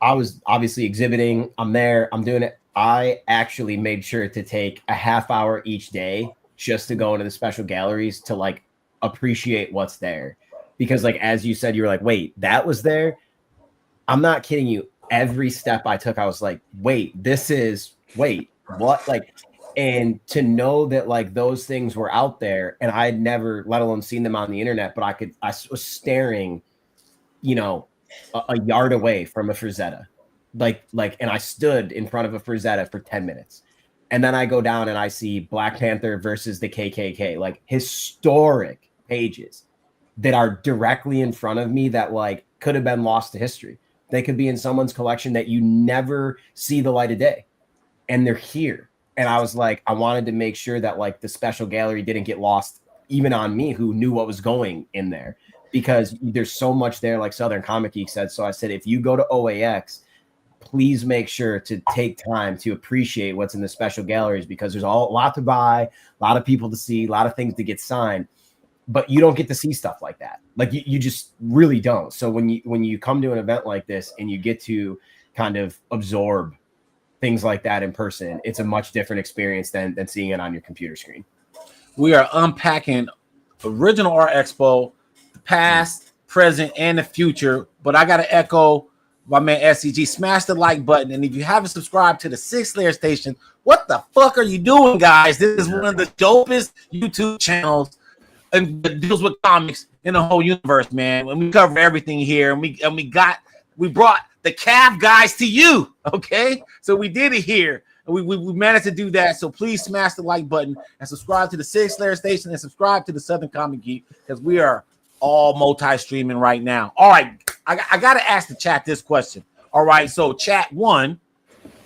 I was obviously exhibiting. I'm there. I'm doing it. I actually made sure to take a half hour each day just to go into the special galleries to appreciate what's there. Because as you said, you were wait, that was there. I'm not kidding you. Every step I took, I was wait, what? And to know that those things were out there and I had never, let alone seen them on the internet, but I was staring, a yard away from a Frazetta. And I stood in front of a Frazetta for 10 minutes. And then I go down and I see Black Panther versus the KKK, historic pages that are directly in front of me that could have been lost to history. They could be in someone's collection that you never see the light of day, and they're here. And I was I wanted to make sure that the special gallery didn't get lost even on me, who knew what was going in there, because there's so much there, like Southern Comic Geek said. So I said, if you go to OAX, please make sure to take time to appreciate what's in the special galleries, because there's a lot to buy, a lot of people to see, a lot of things to get signed, but you don't get to see stuff like that. You just really don't. So when you come to an event like this and you get to kind of absorb things like that in person. It's a much different experience than seeing it on your computer screen. We are unpacking Original Art Expo, the past, present, and the future. But I got to echo my man SCG. Smash the like button. And if you haven't subscribed to the 6 Layer Station, what the fuck are you doing, guys? This is one of the dopest YouTube channels and that deals with comics in the whole universe, man. And we cover everything here. And we brought the Cav guys to you. Okay. So we did it here. We managed to do that. So please smash the like button and subscribe to the 6 Layer Station and subscribe to the Southern Comic Geek, because we are all multi-streaming right now. All right. I got to ask the chat this question. All right. So chat 1,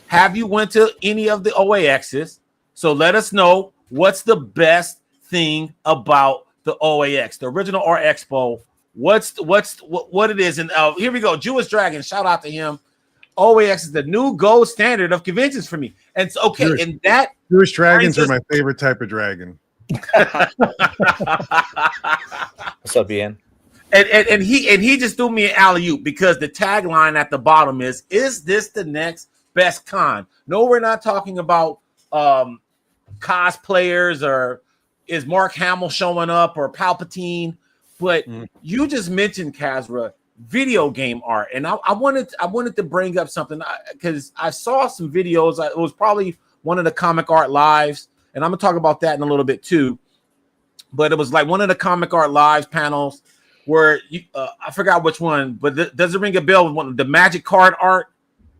have you went to any of the OAXs? So let us know what's the best thing about the OAX, the Original Art Expo. What it is. And here we go. Jewish Dragon. Shout out to him. OAX is the new gold standard of conventions for me. And so, okay, and that Jewish dragons are my favorite type of dragon. What's up, Ian? And he just threw me an alley-oop, because the tagline at the bottom is this the next best con? No, we're not talking about cosplayers or is Mark Hamill showing up or Palpatine, but you just mentioned, Kazra, video game art, and I wanted to bring up something, because I saw some videos. It was probably one of the Comic Art Lives, and I'm gonna talk about that in a little bit too. But it was like one of the Comic Art Lives panels where I forgot which one, but does it ring a bell? With one of the Magic card art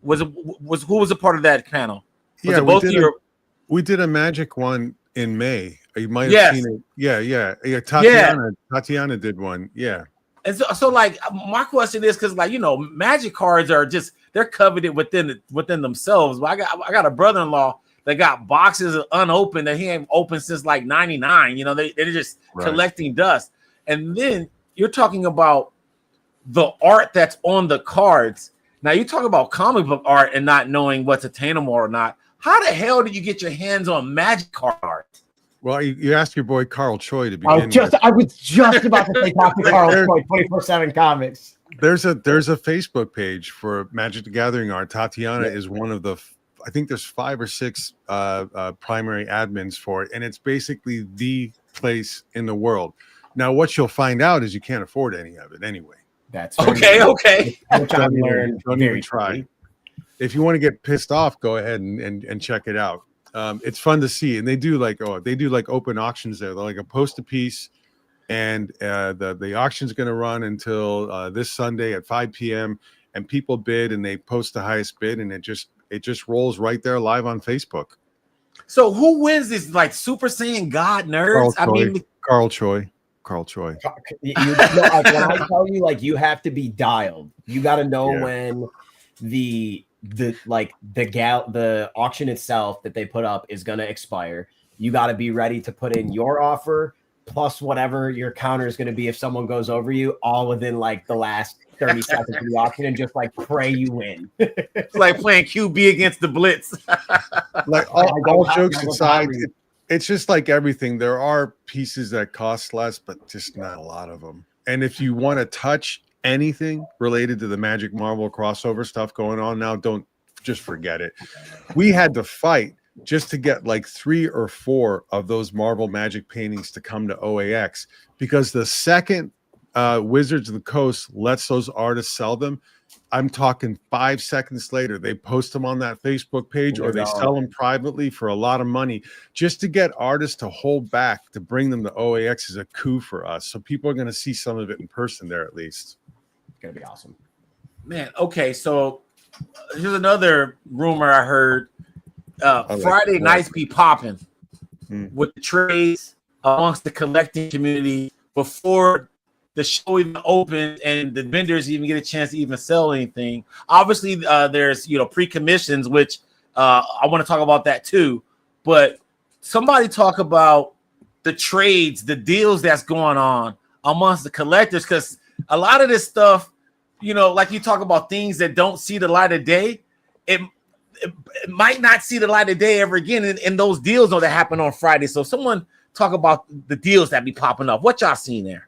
was who was a part of that panel? Was it both of you? We did a Magic one in May. You might have seen it. Yeah. Tatiana did one. Yeah. And so like my question is, because like, you know, Magic cards are just, they're coveted within themselves. But I got a brother-in-law that got boxes unopened that he ain't opened since like 99. You know, they're just collecting dust. And then you're talking about the art that's on the cards. Now you talk about comic book art and not knowing what's attainable or not. How the hell did you get your hands on Magic card art? Well, you asked your boy Carl Choi to begin. I was just about to say talk to Carl Choi, 24/7 Comics. There's a Facebook page for Magic the Gathering art. Tatiana is one of the, I think there's 5 or 6 primary admins for it, and it's basically the place in the world. Now, what you'll find out is you can't afford any of it anyway. That's okay. Don't even try. If you want to get pissed off, go ahead and check it out. It's fun to see, and they do like open auctions there. They're like a post a piece, and the auction's going to run until this Sunday at 5 p.m. and people bid and they post the highest bid, and it just rolls right there live on Facebook. So who wins this? Like Super Saiyan God nerds? Carl Choi. When I tell you, like, you have to be dialed. You got to know when the auction itself that they put up is going to expire. You got to be ready to put in your offer plus whatever your counter is going to be if someone goes over you, all within like the last 30 seconds of the auction, and just like pray you win. It's like playing QB against the Blitz. Like all jokes aside, it's just like everything. There are pieces that cost less, but just not a lot of them. And if you want to touch anything related to the Magic Marvel crossover stuff going on now, don't just forget it. We had to fight just to get like 3 or 4 of those Marvel Magic paintings to come to OAX, because the second Wizards of the Coast lets those artists sell them, I'm talking 5 seconds later, they post them on that Facebook page or they sell them privately for a lot of money. Just to get artists to hold back to bring them to OAX is a coup for us. So people are going to see some of it in person there at least. It's going to be awesome. Man, okay, so here's another rumor I heard. Friday nights be popping with the trades amongst the collecting community before the show even opens and the vendors even get a chance to even sell anything. Obviously, there's pre-commissions, which I want to talk about that too. But somebody talk about the trades, the deals that's going on amongst the collectors, because a lot of this stuff, like you talk about things that don't see the light of day, it might not see the light of day ever again. And those deals that happen on Friday. So someone talk about the deals that be popping up. What y'all seen there?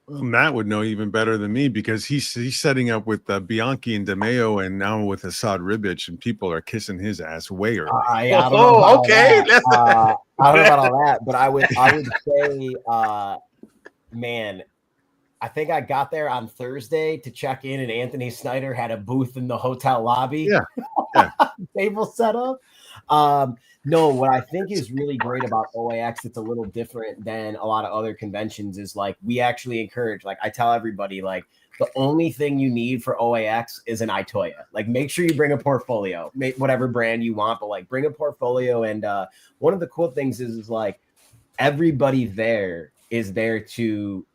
Well, Matt would know even better than me because he's setting up with Bianchi and DeMeo and now with Assad Ribic, and people are kissing his ass way early. I don't know about okay. all that. I don't know about all that, but I would say, man, I think I got there on Thursday to check in, and Anthony Snyder had a booth in the hotel lobby. Yeah. Table set up. No, what I think is really great about OAX, it's a little different than a lot of other conventions, is like we actually encourage, like I tell everybody, like the only thing you need for OAX is an iToya. Like make sure you bring a portfolio, make whatever brand you want, but like bring a portfolio. And one of the cool things is like everybody there is there to,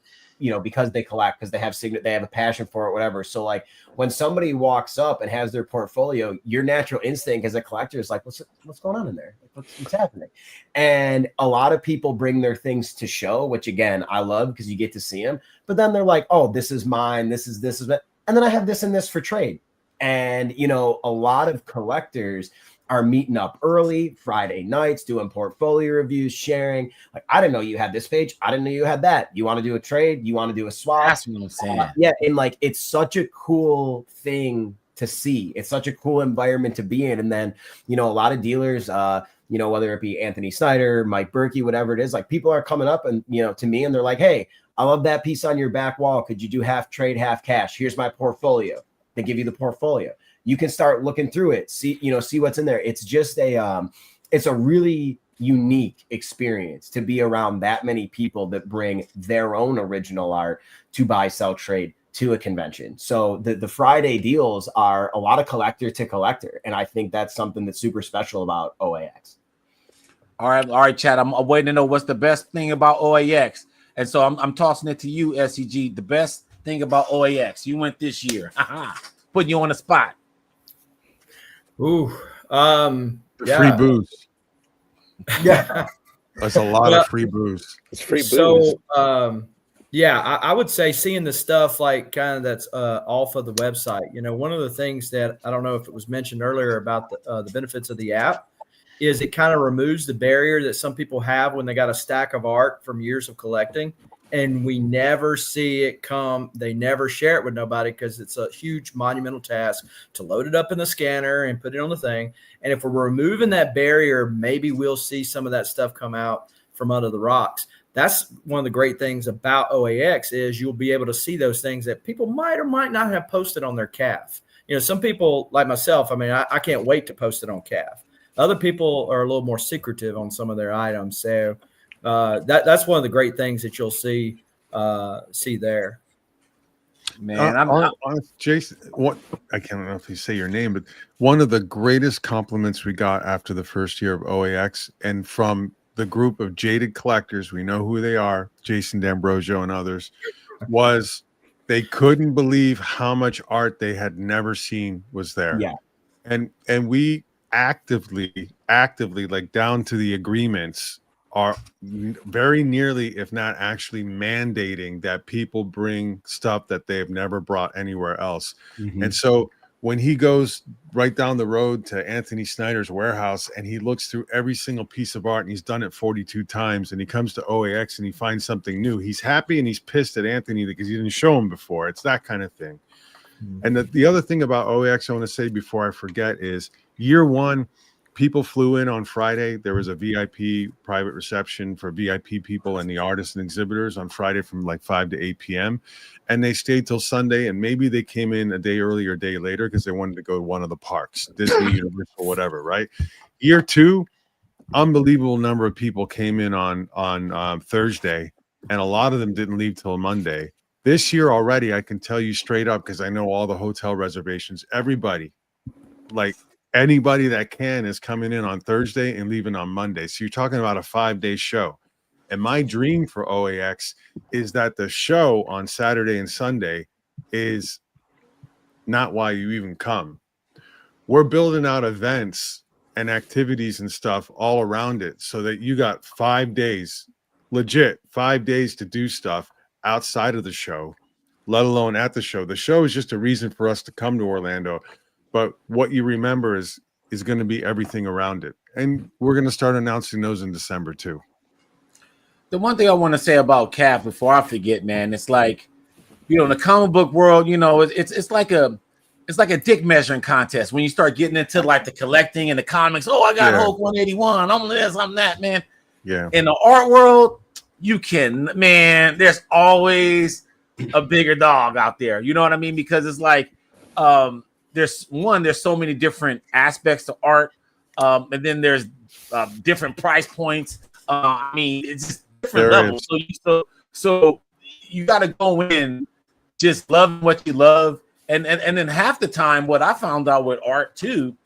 you know, because they collect, because they have a passion for it, whatever. So like when somebody walks up and has their portfolio, your natural instinct as a collector is like, what's going on in there? Like, what's happening? And a lot of people bring their things to show, which again, I love because you get to see them, but then they're like, oh, this is mine. This is that. And then I have this and this for trade. And, you know, a lot of collectors are meeting up early Friday nights, doing portfolio reviews, sharing. Like, I didn't know you had this page. I didn't know you had that. You want to do a trade? You want to do a swap? That's what I'm saying. Yeah. And like, it's such a cool thing to see. It's such a cool environment to be in. And then, you know, a lot of dealers, you know, whether it be Anthony Snyder, Mike Berkey, whatever it is, like people are coming up and, you know, to me, and they're like, hey, I love that piece on your back wall. Could you do half trade, half cash? Here's my portfolio. They give you the portfolio. You can start looking through it, see what's in there. It's just it's a really unique experience to be around that many people that bring their own original art to buy, sell, trade to a convention. So the Friday deals are a lot of collector to collector. And I think that's something that's super special about OAX. All right, Chad. I'm waiting to know what's the best thing about OAX. And so I'm tossing it to you, SCG. The best thing about OAX. You went this year. Putting you on the spot. Ooh, Free booze. Yeah, That's a lot of free booze. It's free booze. So, yeah, I would say seeing the stuff like kind of that's off of the website. You know, one of the things that I don't know if it was mentioned earlier about the benefits of the app is it kind of removes the barrier that some people have when they got a stack of art from years of collecting. And we never see it come. They never share it with nobody because it's a huge monumental task to load it up in the scanner and put it on the thing. And if we're removing that barrier, maybe we'll see some of that stuff come out from under the rocks. That's one of the great things about OAX is you'll be able to see those things that people might or might not have posted on their calf. You know, some people like myself, I mean, I can't wait to post it on calf. Other people are a little more secretive on some of their items. So that's one of the great things that you'll see there. Man, Jason, I can't know if you say your name, but one of the greatest compliments we got after the first year of OAX, and from the group of jaded collectors, we know who they are, Jason D'Ambrosio and others, was they couldn't believe how much art they had never seen was there. Yeah. And we actively, like down to the agreements, are very nearly, if not actually mandating that people bring stuff that they have never brought anywhere else. Mm-hmm. And so when he goes right down the road to Anthony Snyder's warehouse and he looks through every single piece of art, and he's done it 42 times, and he comes to OAX and he finds something new, he's happy and he's pissed at Anthony because he didn't show him before. It's that kind of thing. Mm-hmm. And the other thing about OAX I want to say before I forget is year one, people flew in on Friday. There was a VIP private reception for VIP people and the artists and exhibitors on Friday from like 5 to 8 p.m. And they stayed till Sunday, and maybe they came in a day early or a day later because they wanted to go to one of the parks, Disney, Universal, whatever, right? Year two, unbelievable number of people came in on Thursday, and a lot of them didn't leave till Monday. This year already, I can tell you straight up because I know all the hotel reservations, everybody, like anybody that can, is coming in on Thursday and leaving on Monday. So you're talking about a 5-day show. And my dream for OAX is that the show on Saturday and Sunday is not why you even come. We're building out events and activities and stuff all around it so that you got 5 days, legit 5 days to do stuff outside of the show, let alone at the show. The show is just a reason for us to come to Orlando. But what you remember is going to be everything around it. And we're going to start announcing those in December too. The one thing I want to say about Calf before I forget, man, it's like, in the comic book world, it's like a dick measuring contest when you start getting into like the collecting and the comics. Oh, I got Hulk 181. I'm this, I'm that, man. Yeah. In the art world, there's always a bigger dog out there. You know what I mean? Because it's like, there's so many different aspects to art, and then there's different price points. It's just different levels. So you got to go in just loving what you love, and then half the time, what I found out with art too,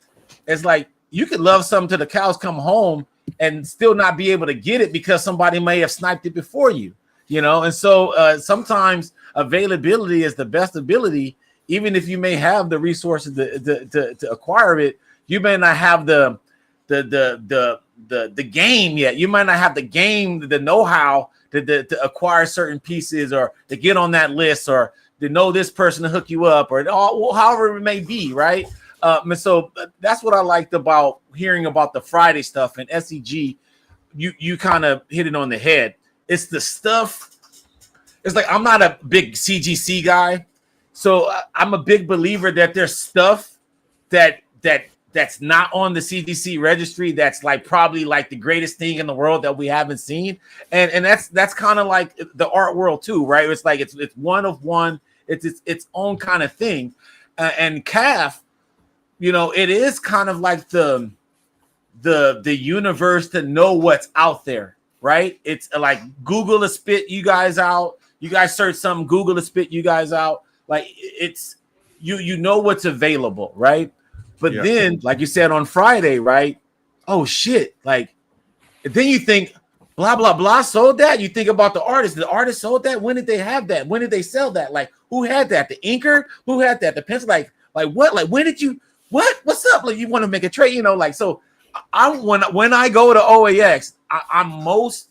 is like you could love something till the cows come home and still not be able to get it because somebody may have sniped it before you. And so sometimes availability is the best ability. Even if you may have the resources to acquire it, you may not have the game yet. You might not have the game, the know-how to acquire certain pieces, or to get on that list, or to know this person to hook you up, or however it may be, right? And so that's what I liked about hearing about the Friday stuff and SEG. You kind of hit it on the head. It's the stuff. It's like, I'm not a big CGC guy, so I'm a big believer that there's stuff that's not on the CGC registry that's like probably like the greatest thing in the world that we haven't seen, and that's kind of like the art world too, right? It's like it's one of one. It's its own kind of thing, and CAF, it is kind of like the universe to know what's out there, right? It's like Google to spit you guys out. You guys search something, Google to spit you guys out. Like it's you know what's available, right? But then, like you said on Friday, right? Oh shit! Like then you think blah blah blah sold that. You think about the artist. The artist sold that. When did they have that? When did they sell that? Like who had that? The inker? Who had that? The pencil? Like what? Like when did you? What? What's up? Like you want to make a trade? Like so. When I go to OAX, I'm most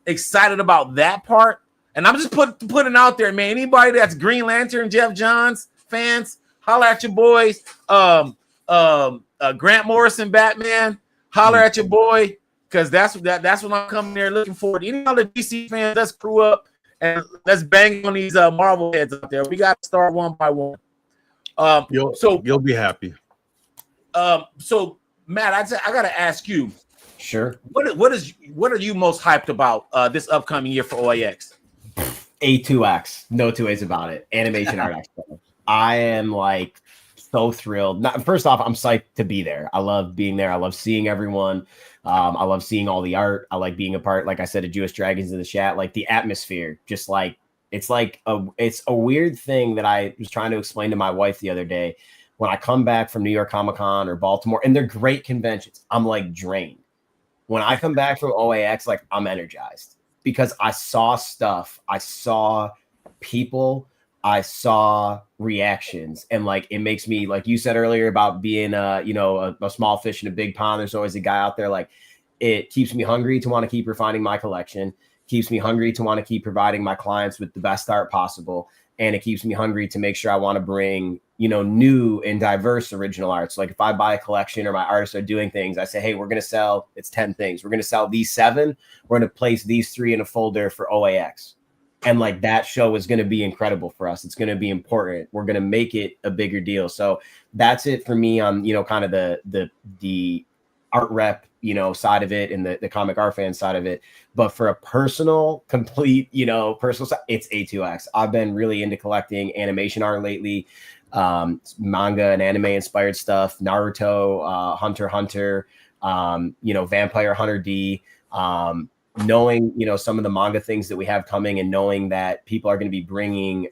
excited about that part. And I'm just putting out there, man. Anybody that's Green Lantern, Jeff Johns fans, holler at your boys. Grant Morrison, Batman, holler at your boy, because that's what I'm coming there looking forward. Any other DC fans, let's crew up and let's bang on these Marvel heads out there. We got to start one by one. You'll be happy. So Matt, I got to ask you. Sure. What are you most hyped about this upcoming year for OAX? A2X, no two ways about it. Animation Art Expo. I am like so thrilled. First off, I'm psyched to be there. I love being there. I love seeing everyone. I love seeing all the art. I like being a part, like I said, of Jewish Dragons in the chat. Like the atmosphere, just like it's a weird thing that I was trying to explain to my wife the other day. When I come back from New York Comic Con or Baltimore, and they're great conventions, I'm like drained. When I come back from OAX, like I'm energized because I saw stuff, I saw people, I saw reactions, and like it makes me, like you said earlier about being a small fish in a big pond. There's always a guy out there. Like it keeps me hungry to want to keep refining my collection, keeps me hungry to want to keep providing my clients with the best art possible, and it keeps me hungry to make sure I want to bring new and diverse original arts. Like if I buy a collection or my artists are doing things, I say, hey, we're going to sell, it's 10 things. We're going to sell these 7. We're going to place these 3 in a folder for OAX. And like that show is going to be incredible for us. It's going to be important. We're going to make it a bigger deal. So that's it for me on, kind of the art rep, side of it and the comic art fan side of it. But for a personal, complete, personal side, it's A2X. I've been really into collecting animation art lately. Manga and anime inspired stuff, Naruto, Hunter x Hunter, Vampire Hunter D, knowing, some of the manga things that we have coming, and knowing that people are going to be bringing,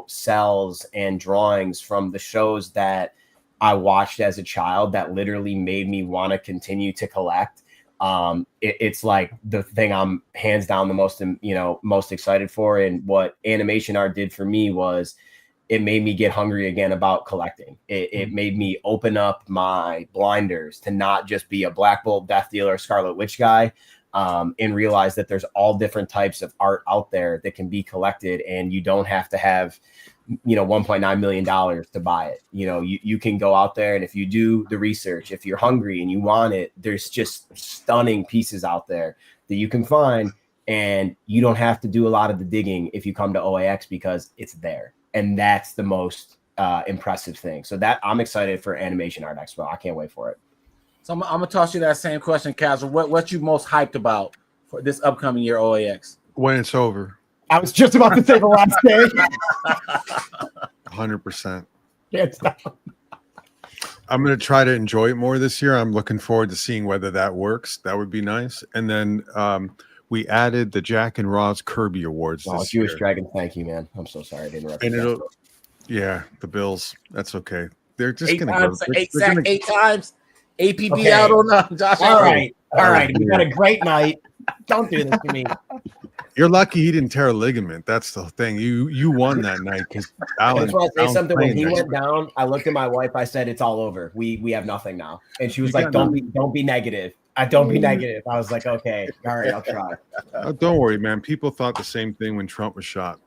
cells and drawings from the shows that I watched as a child that literally made me want to continue to collect. It's like the thing I'm hands down the most excited for. And what animation art did for me was it made me get hungry again about collecting. It made me open up my blinders to not just be a Black Bolt, Death Dealer, Scarlet Witch guy, and realize that there's all different types of art out there that can be collected, and you don't have to have, $1.9 million to buy it. You can go out there, and if you do the research, if you're hungry and you want it, there's just stunning pieces out there that you can find and you don't have to do a lot of the digging if you come to OAX because it's there, and that's the most impressive thing. So that I'm excited for Animation Art Expo. I can't wait for it. So I'm gonna toss you that same question, Kaz. What you most hyped about for this upcoming year OAX? When it's over, I was just about to say the last day. 100%. Can't stop. I'm going to try to enjoy it more this year. I'm looking forward to seeing whether that works. That would be nice. And then we added the Jack and Ross Kirby Awards Oh, this Jewish year. Dragon, thank you, man. I'm so sorry I didn't interrupt And you. yeah, the Bills. That's okay. They're just Eight going to times, go. eight times. APB Okay. out on Josh. All right. All right. Yeah. We got a great night. Don't do this to me. You're lucky he didn't tear a ligament. That's the thing. You won that night because I Alan. just want to say Alan's something. When playing he next went week. down, I looked at my wife. I said, "It's all over. We have nothing now." And she was You like, got don't be negative. Don't be negative." I was like, "Okay, all right, I'll try." Don't worry, man. People thought the same thing when Trump was shot.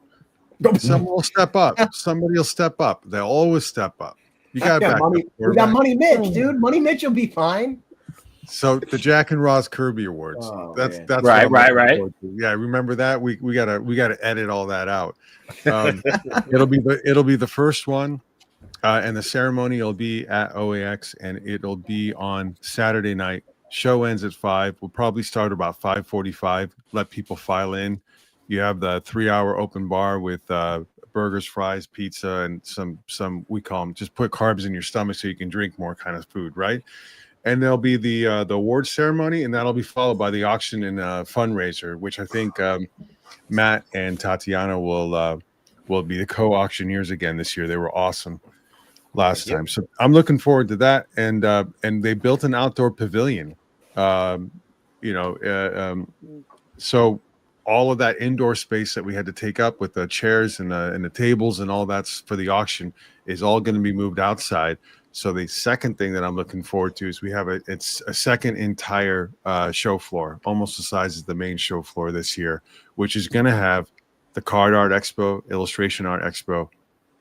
Someone will step up. Somebody will step up. They'll always step up. You got Yeah, back. money, we got Money Mitch, dude. Money Mitch will be fine. So the Jack and Ross Kirby Awards. Oh, that's man. that's Right, what I'm looking right. forward to. Yeah, remember that? We gotta edit all that out. It'll be the first one, and the ceremony will be at OAX, and it'll be on Saturday night. Show ends at 5. We'll probably start about 5:45. Let people file in. You have the 3-hour open bar with burgers, fries, pizza, and some we call them just put carbs in your stomach so you can drink more kind of food, right? And there'll be the awards ceremony, and that'll be followed by the auction and fundraiser, which I think Matt and Tatiana will be the co-auctioneers again this year. They were awesome last time, so I'm looking forward to that. And they built an outdoor pavilion, so all of that indoor space that we had to take up with the chairs and the tables and all that's for the auction is all going to be moved outside. So the second thing that I'm looking forward to is we have it's a second entire show floor, almost the size of the main show floor this year, which is going to have the Card Art Expo, Illustration Art Expo,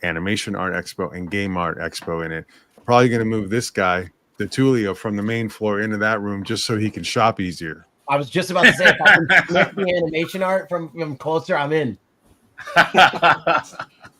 Animation Art Expo, and Game Art Expo in it. Probably going to move this guy, the Tulio, from the main floor into that room just so he can shop easier. I was just about to say, if I can sniff the animation art from closer, I'm in.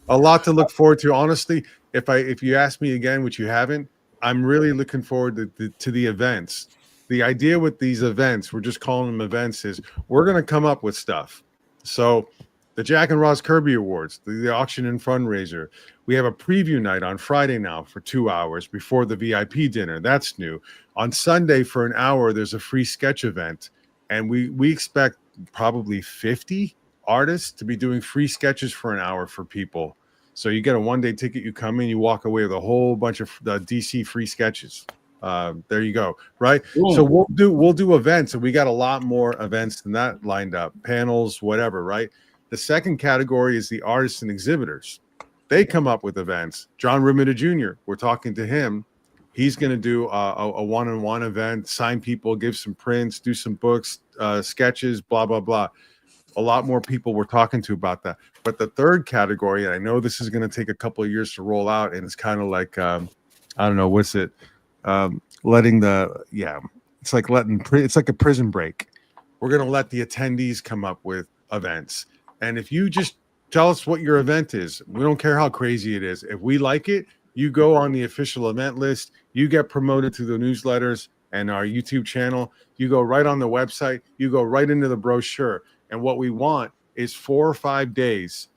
A lot to look forward to. Honestly, if you ask me again, which you haven't, I'm really looking forward to the events. The idea with these events, we're just calling them events, is we're going to come up with stuff. So the Jack and Ross Kirby Awards, the auction and fundraiser. We have a preview night on Friday now for 2 hours before the VIP dinner. That's new. On Sunday for an hour, there's a free sketch event. And we expect probably 50 artists to be doing free sketches for an hour for people. So you get a one-day ticket, you come in, you walk away with a whole bunch of DC free sketches. There you go. Right. Ooh. So we'll do events, and we got a lot more events than that lined up, panels, whatever. Right. The second category is the artists and exhibitors. They come up with events. John Romita Jr., we're talking to him. He's going to do a one-on-one event, sign people, give some prints, do some books, sketches, blah, blah, blah. A lot more people we're talking to about that. But the third category, and I know this is going to take a couple of years to roll out, and it's kind of like, I don't know, what's it? It's like a prison break. We're going to let the attendees come up with events. And if you just tell us what your event is, we don't care how crazy it is. If we like it, you go on the official event list, you get promoted to the newsletters and our YouTube channel, you go right on the website, you go right into the brochure. And what we want is 4 or 5 days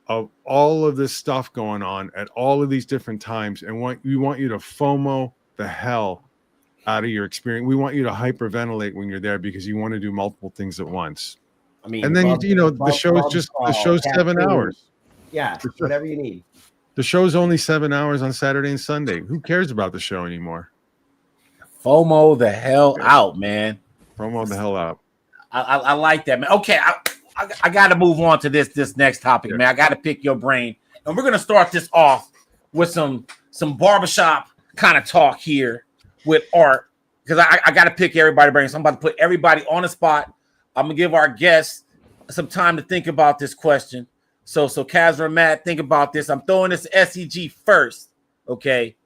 of all of this stuff going on at all of these different times. And we want you to FOMO the hell out of your experience. We want you to hyperventilate when you're there because you want to do multiple things at once. I mean, and then the show's 7 hours. Yeah, whatever you need. The show's only 7 hours on Saturday and Sunday. Who cares about the show anymore? FOMO the hell out, man. FOMO the hell out. I like that, man. Okay, I got to move on to this next topic, man. I got to pick your brain, and we're gonna start this off with some barbershop kind of talk here with art, because I got to pick everybody's brain. So I'm about to put everybody on the spot. I'm gonna give our guests some time to think about this question. So Kazra and Matt, think about this. I'm throwing this to SEG first. Okay.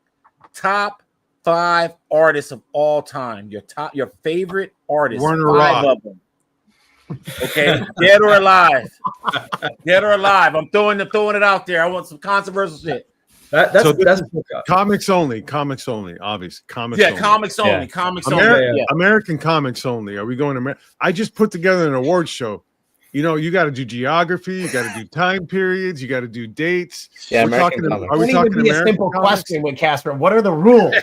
Top 5 artists of all time. Your favorite artists. Warner 5 Roth. of them. Okay, dead or alive. Dead or alive. I'm throwing it out there. I want some controversial shit. That's comics only, obviously. Comics Yeah, only. comics only. Yeah. Comics Ameri- only. Yeah. American comics only. Are we going to I just put together an award show. You know, you got to do geography, you got to do time periods, you got to do dates. Yeah, We're American talking. comics. Are we Wouldn't talking even be a American simple comics? question with Casper. What are the rules?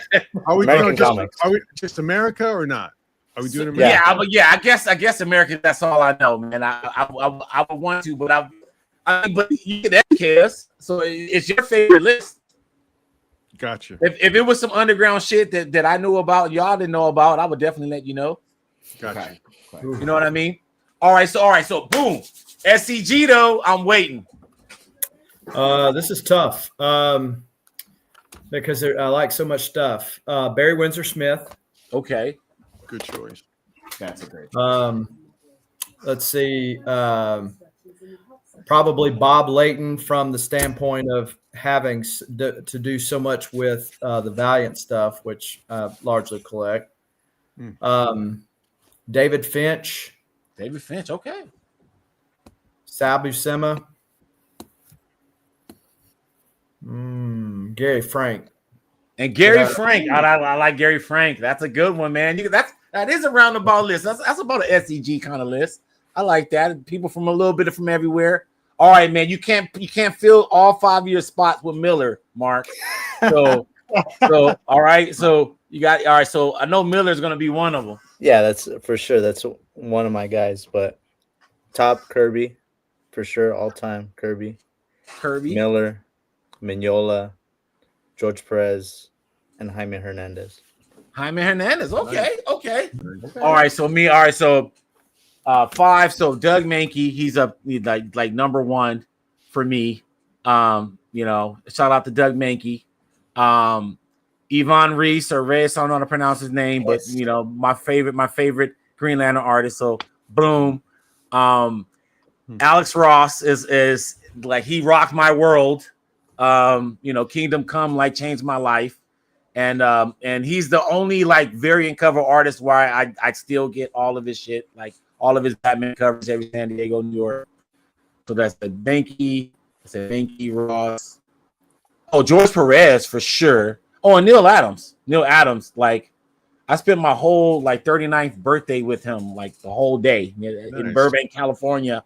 Are we American just, comics. Are we just America or not? Are we doing Yeah, America? I guess American. That's all I know, man. I would want to, but but you can educate us. So it's your favorite list. Gotcha. If it was some underground shit that I knew about, y'all didn't know about, I would definitely let you know. Gotcha. Okay. You know what I mean? All right, so boom. SCG though, I'm waiting. This is tough because I like so much stuff. Barry Windsor Smith. Okay. Good choice. That's a great. Let's see. Probably Bob Layton from the standpoint of having to do so much with the Valiant stuff, which I largely collect. David Finch. David Finch, okay. Sal Buscema. Gary Frank. And Gary Frank, I like Gary Frank. That's a good one, man. That is a roundabout list. That's about an SEG kind of list. I like that. People from a little bit from everywhere. All right, man. You can't fill all 5 of your spots with Miller, Mark. So all right. So you got all right. So I know Miller's gonna be one of them. Yeah, that's for sure. That's one of my guys. But top Kirby, for sure, all time Kirby, Miller, Mignola, George Perez, and Jaime Hernandez. Okay. All right. So me. All right. So 5. So Doug Mankey. He's like number 1 for me. You know, shout out to Doug Mankey. Yvonne Reese or Reyes, I don't know how to pronounce his name, but you know, my favorite Green Lantern artist. So boom. Alex Ross is like, he rocked my world. You know, Kingdom Come like changed my life. And he's the only like variant cover artist where I still get all of his shit, like all of his Batman covers every San Diego, New York. So that's the Banky, Ross. Oh, George Perez for sure. Oh, and Neil Adams, like I spent my whole like 39th birthday with him, like the whole day in Burbank, California.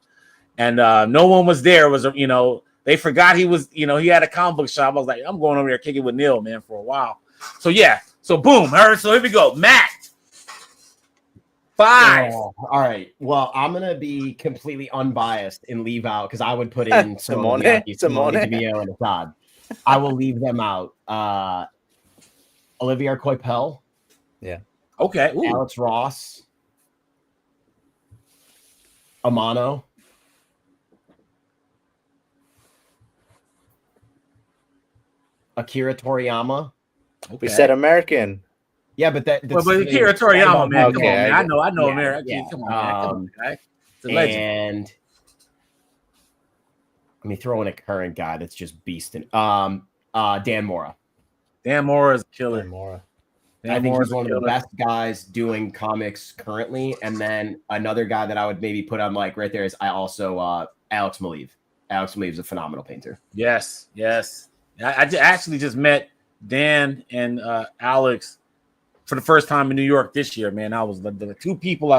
And no one was there. It was, you know, they forgot he was, you know, he had a comic book shop. I was like, I'm going over there kicking with Neil, man, for a while. So yeah, so boom. All right, so here we go. Matt. 5. Oh, all right. Well, I'm gonna be completely unbiased and leave out because I would put in Simone, DeMio, and Assad. I will leave them out. Olivier Coipel. Yeah. Okay. Ooh. Alex Ross. Amano. Akira Toriyama. Okay. We said American. Yeah, but that's but Akira Toriyama, man. Come on, man. I know Yeah, America. yeah. Come on, man. Come on, guy. It's a legend. And let me throw in a current guy that's just beasting. Dan Mora. Dan Mora is a killer. I think he's one of the best guys doing comics currently. And then another guy that I would maybe put on like right there is Alex Maleev. Alex Maleev is a phenomenal painter. Yes. I actually just met Dan and Alex for the first time in New York this year, man. I was the 2 people.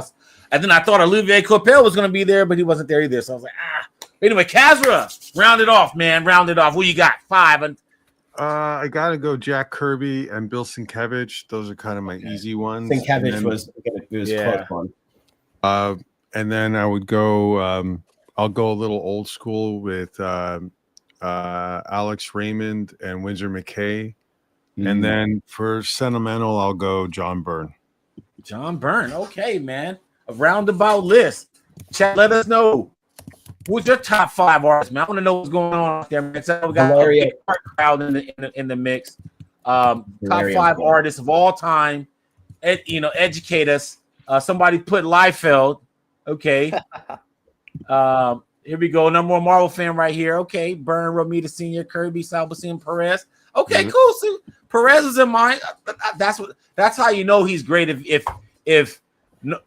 And then I thought Olivier Coipel was going to be there, but he wasn't there either. So I was like, Anyway, Kazra, round it off, man. Round it off. Who you got? 5. I gotta go Jack Kirby and Bill Sienkiewicz. Those are kind of my easy ones. Sienkiewicz was close one. And then I would go. I'll go a little old school with Alex Raymond and Windsor McKay. And then for sentimental, I'll go John Byrne. John Byrne. Okay, man. A roundabout list. Chat, let us know. Who's your top 5 artists, man? I want to know what's going on out there, man. So we got a big crowd in the mix. Top 5 artists of all time. Educate us. Somebody put Liefeld. Okay. Here we go. Number 1 Marvel fan right here. Okay. Byrne, Romita Sr., Kirby, Salvacin, Perez. Okay, cool. So Perez is in mine. That's how you know he's great. If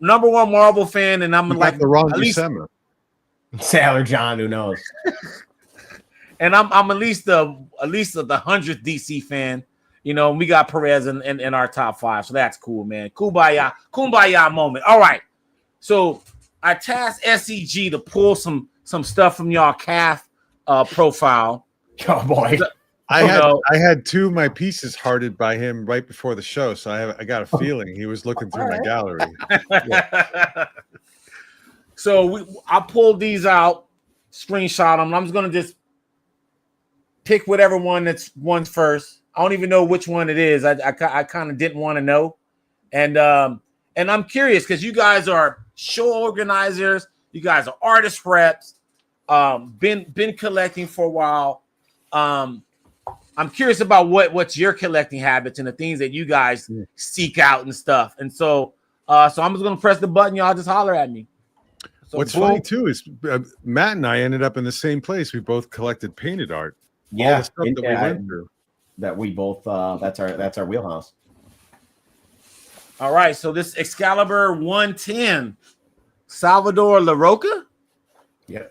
number one Marvel fan, and I'm You like got the wrong at least, Buscema. Sailor John, who knows? and I'm at least the 100th DC fan. You know, we got Perez in our top 5, so that's cool, man. Kumbaya moment. All right, so I tasked SEG to pull some stuff from y'all calf profile. Oh boy. I had 2 of my pieces hearted by him right before the show, so I got a feeling he was looking through my gallery. So I pulled these out, screenshot them. I'm just gonna just pick whatever one one's first. I don't even know which one it is. I kind of didn't want to know, and I'm curious because you guys are show organizers, you guys are artist reps, been collecting for a while. I'm curious about what's your collecting habits and the things that you guys seek out and stuff. And so I'm just gonna press the button. Y'all just holler at me. So What's funny too is Matt and I ended up in the same place. We both collected painted art. Yeah, all the stuff that we went through. That we both that's our wheelhouse. All right, so this Excalibur 110, Salvador LaRocca. Yeah,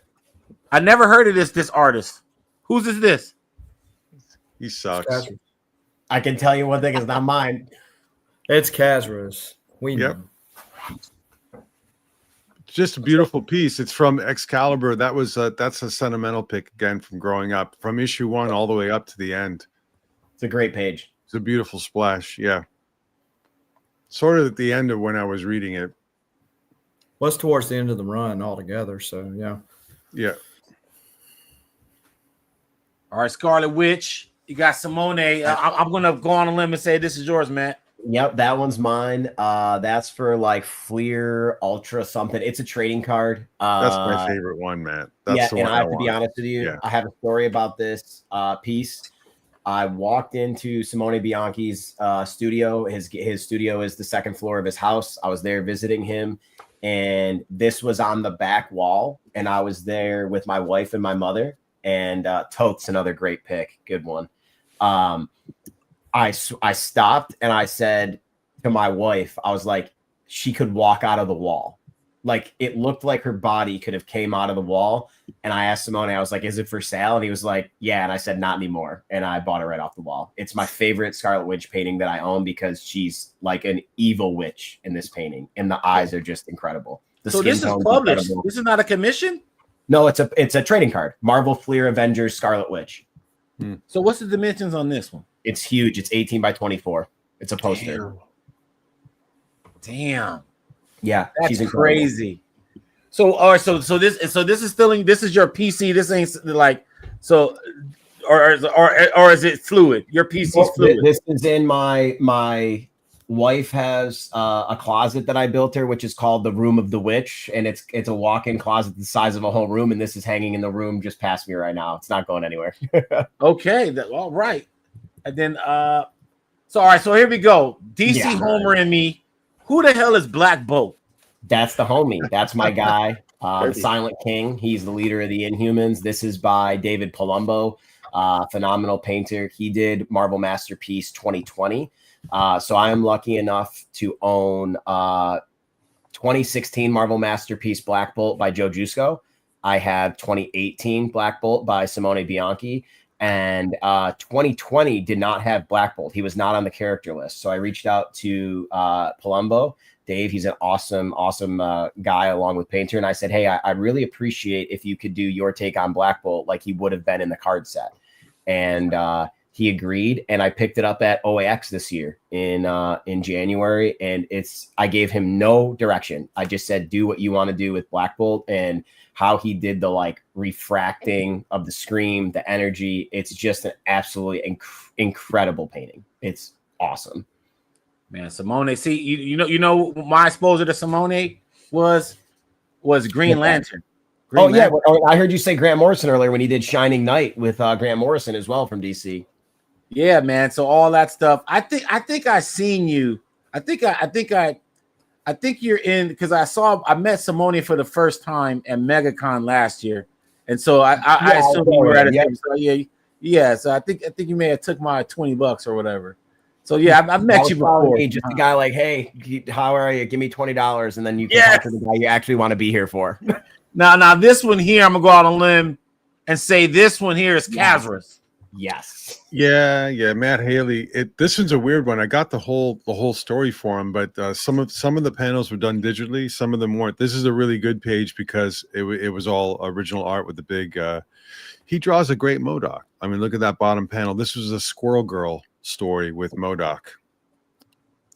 I never heard of this artist. Who's this? He sucks. I can tell you one thing, it's not mine. It's Kazra's. We know. Just a beautiful piece. It's from Excalibur. That's a sentimental pick again from growing up, from issue 1 all the way up to the end. It's a great page. It's a beautiful splash. Yeah. Sort of at the end of when I was reading it. Was towards the end of the run altogether. So yeah. Yeah. All right, Scarlet Witch. You got Simone. I'm gonna go on a limb and say this is yours, Matt. Yep, that one's mine. That's for like Fleer Ultra something. It's a trading card. That's my favorite one, Matt. That's the one I have to be honest with you. Yeah. I have a story about this piece. I walked into Simone Bianchi's studio. His studio is the second floor of his house. I was there visiting him, and this was on the back wall. And I was there with my wife and my mother. And Toth's another great pick. Good one. I stopped and I said to my wife, I was like, she could walk out of the wall. Like it looked like her body could have came out of the wall. And I asked Simone, I was like, is it for sale? And he was like, yeah. And I said, not anymore. And I bought it right off the wall. It's my favorite Scarlet Witch painting that I own because she's like an evil witch in this painting. And the eyes are just incredible. So this is published. Incredible. This is not a commission? No, it's a trading card. Marvel Fleer Avengers Scarlet Witch. So what's the dimensions on this one? It's huge. It's 18 by 24. It's a poster. Damn. Yeah, that's crazy. So all right, so this is still this is your PC. This ain't like so, or is it fluid? Your PC is fluid. This is in my wife has a closet that I built her, which is called the Room of the Witch, and it's a walk-in closet the size of a whole room, and this is hanging in the room just past me right now. It's not going anywhere. Okay, all right. And then so all right, so here we go. DC Homer and me. Who the hell is Black Bolt? That's the homie. That's my guy. The Silent King. He's the leader of the Inhumans. This is by David Palumbo, phenomenal painter. He did Marvel Masterpiece 2020. So I am lucky enough to own 2016 Marvel Masterpiece Black Bolt by Joe Jusko. I have 2018 Black Bolt by Simone Bianchi. And 2020 did not have Black Bolt. He was not on the character list. So I reached out to Palumbo, Dave. He's an awesome guy along with Painter. And I said, hey, I'd really appreciate if you could do your take on Black Bolt like he would have been in the card set. And he agreed. And I picked it up at OAX this year in January. And I gave him no direction. I just said, do what you want to do with Black Bolt. And how he did the like refracting of the scream, the energy. It's just an absolutely incredible painting. It's awesome. Man, Simone. See, you know my exposure to Simone was Green Lantern. Lantern. I heard you say Grant Morrison earlier when he did Shining Knight with Grant Morrison as well from DC. Yeah, man. So all that stuff. I think I seen you. I think you're in because I met Simone for the first time at MegaCon last year, and so I assume you were at it. So yeah. So I think you may have took my $20 or whatever. So yeah, I've met you before. Just a guy like, hey, how are you? Give me $20, and then you can Yes. talk to the guy you actually want to be here for. Now this one here, I'm gonna go out on a limb and say this one here is Kazra's. Yes. Yeah, Matt Haley. This one's a weird one. I got the whole story for him, but some of the panels were done digitally. Some of them weren't. This is a really good page because it was all original art with the big. He draws a great MODOK. I mean, look at that bottom panel. This was a Squirrel Girl story with MODOK.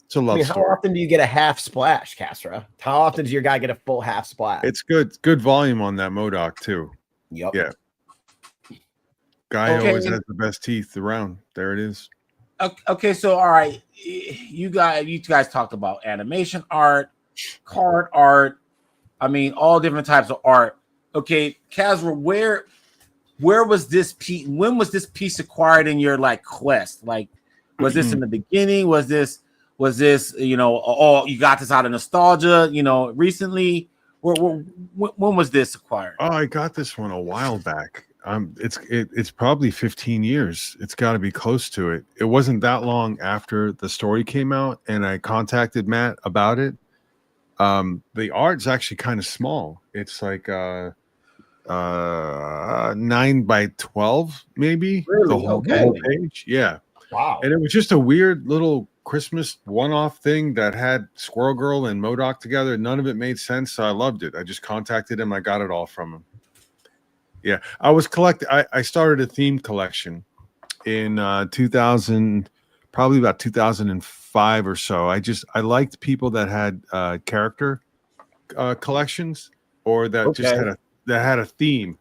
It's a love how story. often do you get a half splash, Castra? How often does your guy get a full half splash? It's good volume on that MODOK too. Yep. Yeah. Guy always has the best teeth around. There it is. Okay, so all right, you guys talked about animation art, card art. I mean, all different types of art. Okay, Kazra, where was this piece? When was this piece acquired in your like quest? Like, was this in the beginning? Was this you know? Oh, you got this out of nostalgia? You know, recently. When was this acquired? Oh, I got this one a while back. It's probably 15 years. It's got to be close to it. It wasn't that long after the story came out, and I contacted Matt about it. The art's actually kind of small. It's like 9x12, maybe. Really? The whole page. Yeah. Wow. And it was just a weird little Christmas one-off thing that had Squirrel Girl and MODOK together. None of it made sense, so I loved it. I just contacted him. I got it all from him. Yeah, I was collecting. I started a theme collection in 2000, probably about 2005 or so. I liked people that had character collections, or that just had a theme.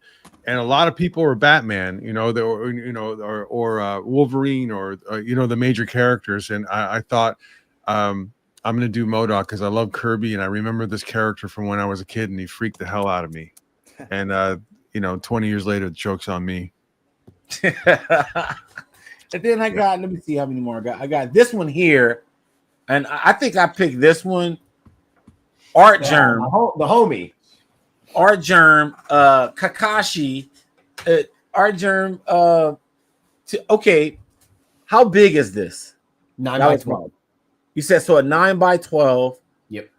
And a lot of people were Batman, you know, or Wolverine, or you know, the major characters. And I thought, I'm going to do MODOK because I love Kirby, and I remember this character from when I was a kid, and he freaked the hell out of me. And you know, 20 years later, the joke's on me. And then I got, let me see how many more I got. I got this one here, and I think I picked this one. Art Germ, the homie. Art Germ, Kakashi, Art Germ. Okay, how big is this? 9x12. You said so, a 9x12. Yep.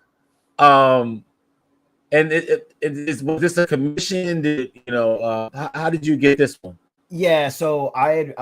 And was this a commission? How did you get this one? Yeah, so I had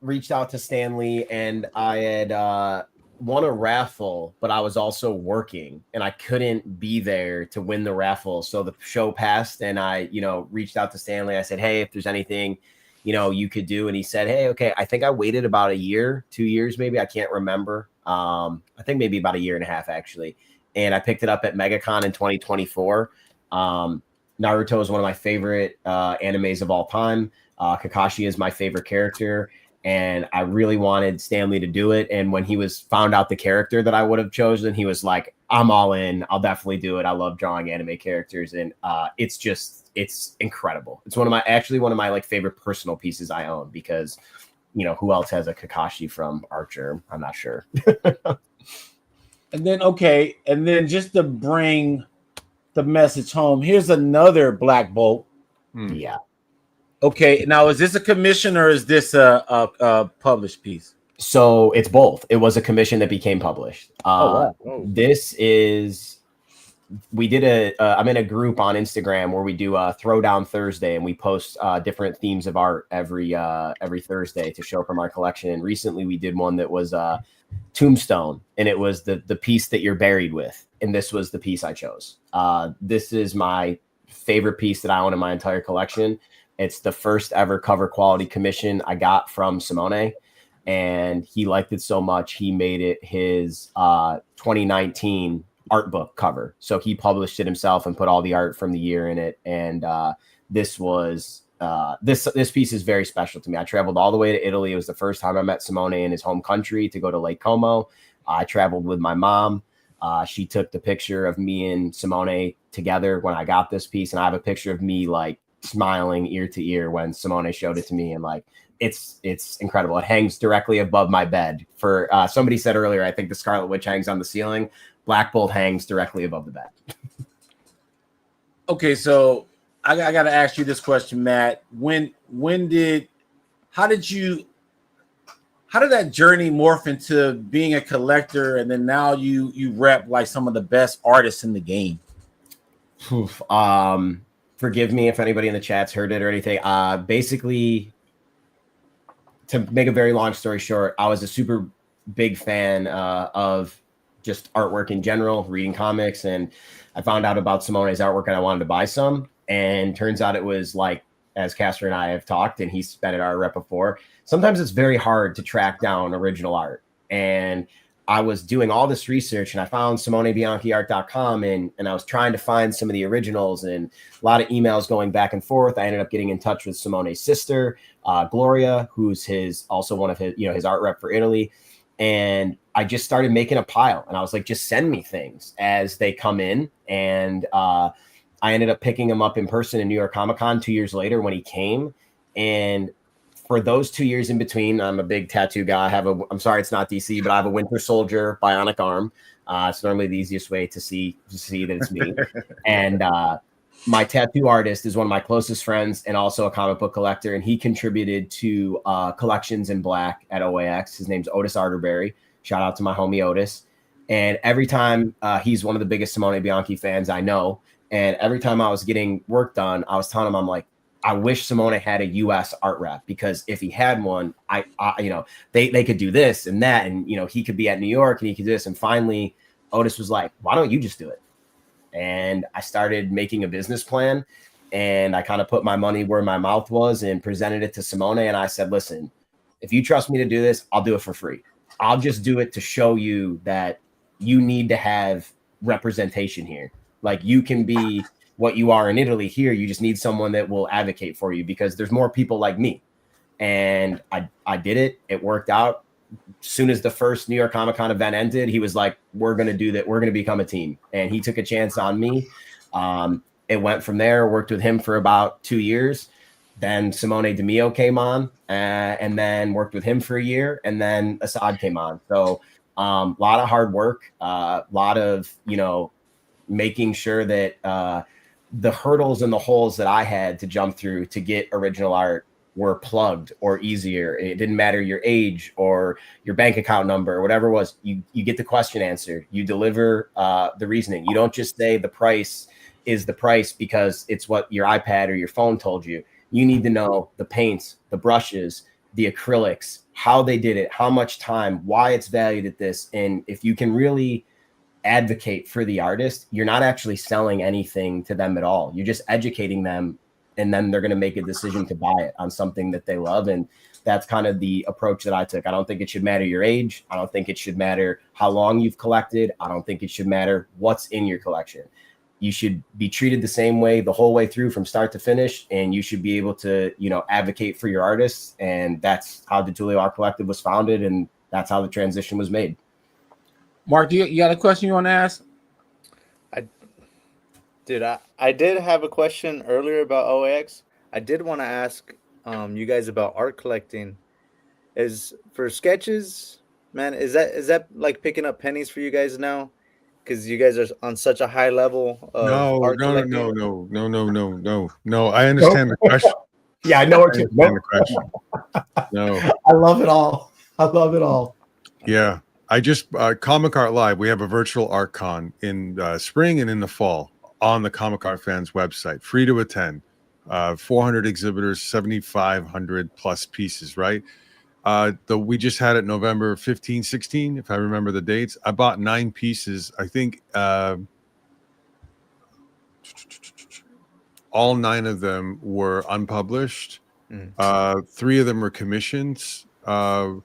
reached out to Stanley, and I had won a raffle, but I was also working, and I couldn't be there to win the raffle. So the show passed, and I, reached out to Stanley. I said, hey, if there's anything, you could do. And he said, hey, okay. I think I waited about a year, 2 years, maybe. I can't remember. I think maybe about a year and a half, actually. And I picked it up at MegaCon in 2024. Naruto is one of my favorite animes of all time. Kakashi is my favorite character, and I really wanted Stanley to do it. And when he found out the character that I would have chosen, he was like, I'm all in. I'll definitely do it. I love drawing anime characters, and it's incredible. It's one of my like favorite personal pieces I own, because who else has a Kakashi from Archer? I'm not sure. And then just to bring the message home, here's another Black Bolt. Yeah. Okay, now is this a commission or is this a published piece? So it's both. It was a commission that became published. Wow. This is, I'm in a group on Instagram where we do a Throwdown Thursday, and we post different themes of art every Thursday to show from our collection. And recently we did one that was Tombstone, and it was the piece that you're buried with, and this was the piece I chose. This is my favorite piece that I own in my entire collection. It's the first ever cover quality commission I got from Simone, and he liked it so much he made it his 2019 art book cover. So he published it himself and put all the art from the year in it. And this was this piece is very special to me. I traveled all the way to Italy. It was the first time I met Simone in his home country, to go to Lake Como. I traveled with my mom. She took the picture of me and Simone together when I got this piece, and I have a picture of me like smiling ear to ear when Simone showed it to me, and like it's incredible. It hangs directly above my bed. For somebody said earlier, I think the Scarlet Witch hangs on the ceiling. Black Bolt hangs directly above the bed. Okay, so I got to ask you this question, Matt. How did you how did that journey morph into being a collector, and then now you rep like some of the best artists in the game? Oof. Forgive me if anybody in the chat's heard it or anything. Basically, to make a very long story short, I was a super big fan of just artwork in general, reading comics, and I found out about Simone's artwork and I wanted to buy some. And turns out it was like, as Casper and I have talked, and he's been at our rep before, sometimes it's very hard to track down original art. And I was doing all this research and I found SimoneBianchiArt.com and I was trying to find some of the originals and a lot of emails going back and forth. I ended up getting in touch with Simone's sister, Gloria, who's also one of his art rep for Italy. And I just started making a pile and I was like, just send me things as they come in. And I ended up picking him up in person in New York Comic Con 2 years later when he came. And for those 2 years in between, I'm a big tattoo guy. I'm sorry, it's not DC, but I have a Winter Soldier bionic arm. It's normally the easiest way to see that it's me. And my tattoo artist is one of my closest friends and also a comic book collector. And he contributed to Collections in Black at OAX. His name's Otis Arterberry. Shout out to my homie Otis. And every time he's one of the biggest Simone Bianchi fans I know. And every time I was getting work done, I was telling him, I'm like, I wish Simone had a U.S. art rep, because if he had one, they could do this and that, and he could be at New York and he could do this. And finally, Otis was like, "Why don't you just do it?" And I started making a business plan, and I kind of put my money where my mouth was and presented it to Simone. And I said, "Listen, if you trust me to do this, I'll do it for free. I'll just do it to show you that you need to have representation here. Like, you can be what you are in Italy here. You just need someone that will advocate for you, because there's more people like me." And I did it. It worked out. As soon as the first New York Comic Con event ended, he was like, "We're going to do that. We're going to become a team." And he took a chance on me. It went from there. Worked with him for about 2 years. Then Simone DeMio came on, and then worked with him for a year. And then Assad came on. So a lot of hard work, a lot of, making sure that the hurdles and the holes that I had to jump through to get original art were plugged or easier. It didn't matter your age or your bank account number or whatever it was. You get the question answered. You deliver the reasoning. You don't just say the price is the price because it's what your iPad or your phone told you. You need to know the paints, the brushes, the acrylics, how they did it, how much time, why it's valued at this. And if you can really advocate for the artist, you're not actually selling anything to them at all. You're just educating them, and then they're going to make a decision to buy it on something that they love. And that's kind of the approach that I took. I don't think it should matter your age. I don't think it should matter how long you've collected. I don't think it should matter what's in your collection. You should be treated the same way the whole way through from start to finish, and you should be able to, advocate for your artists. And that's how the Tulio Art Collective was founded, and that's how the transition was made. Mark, you got a question you want to ask? I did have a question earlier about OAX. I did want to ask you guys about art collecting. Is for sketches, man, is that like picking up pennies for you guys now? Because you guys are on such a high level of art collecting? No. I understand the question. Yeah, I know what you're saying. The question. No, I love it all. Yeah. I just Comic Art Live. We have a virtual art con in spring and in the fall on the Comic Art Fans website, free to attend. 400 exhibitors, 7,500 plus pieces. Right. We just had it November 15, 16, if I remember the dates. I bought 9 pieces. I think all 9 of them were unpublished. 3 of them were commissions. 4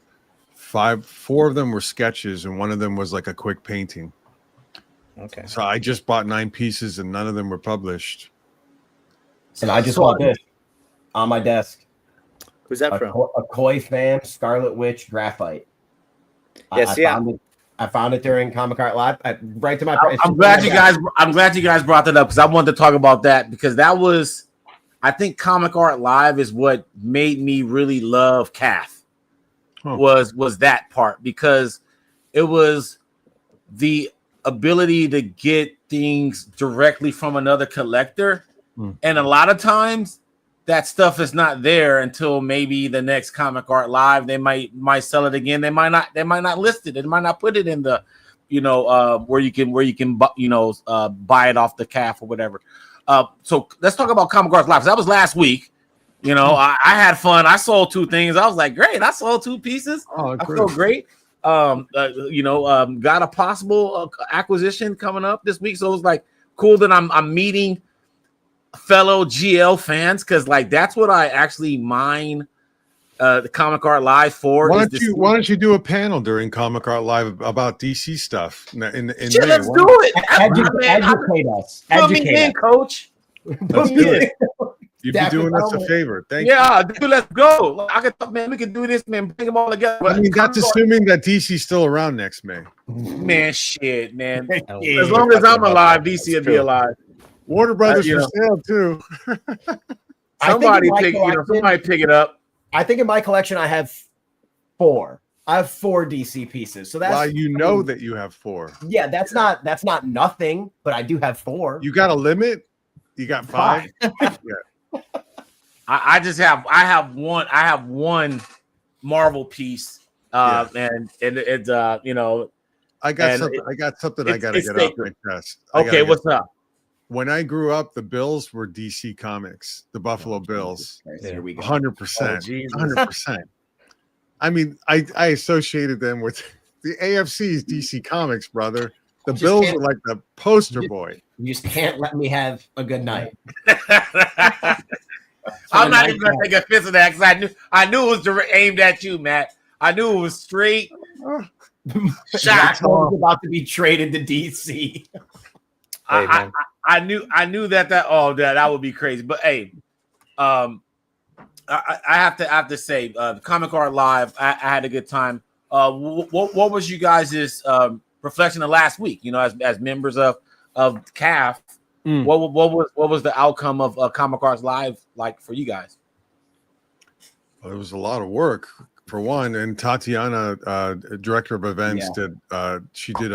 of them were sketches, and 1 of them was like a quick painting. Okay. So I just bought 9 pieces, and none of them were published. And I just bought this on my desk. Who's that from? A Koi fan, Scarlet Witch graphite. Yes, I found it during Comic Art Live. Right to my. I'm glad you guys brought that up, because I wanted to talk about that, because that was, I think Comic Art Live is what made me really love Cath. Was that part, because it was the ability to get things directly from another collector. And a lot of times that stuff is not there until maybe the next Comic Art Live. They might sell it again. They might not list it. They might not put it in the, where you can buy it off the calf or whatever. So let's talk about Comic Art Live. That was last week. I had fun. I sold 2 things. I was like, great. I sold 2 pieces. Oh, I feel great. Got a possible acquisition coming up this week. So it was like cool that I'm meeting fellow GL fans, because like that's what I actually mine the Comic Art Live for. Why don't you do a panel during Comic Art Live about DC stuff? Let's do it. Educate us. Put me in, coach. Put me in. You'd be doing us a favor. Thank you. Yeah, dude, let's go. I can talk, man. We can do this, man. Bring them all together. I mean, that's assuming that DC's still around next May. Man, shit, man. As long as I'm alive, DC will be alive. Warner Brothers for sale too. Somebody pick it up. I think in my collection I have 4. I have 4 DC pieces. So that's that you have 4. Yeah, that's not nothing, but I do have 4. You got a limit? You got 5? Yeah. I have one Marvel piece. And it's I got something I gotta get off my chest. Okay, what's up? When I grew up, the Bills were DC Comics, the Buffalo Bills. There we go. 100%. 100%. I mean, I associated them with the AFC's DC Comics, brother. The Bills are like the poster boy. You just can't let me have a good night. I'm not even going to take offense of that, because I knew it was aimed at you, Matt. I knew it was straight. Shot about to be traded to DC. I knew that would be crazy. But hey, I have to say, the Comic Art Live, I had a good time. What was you guys' reflection of last week? As members of CAF, what was the outcome of Comic Arts Live like for you guys? Well, it was a lot of work for one, and Tatiana, director of events, did a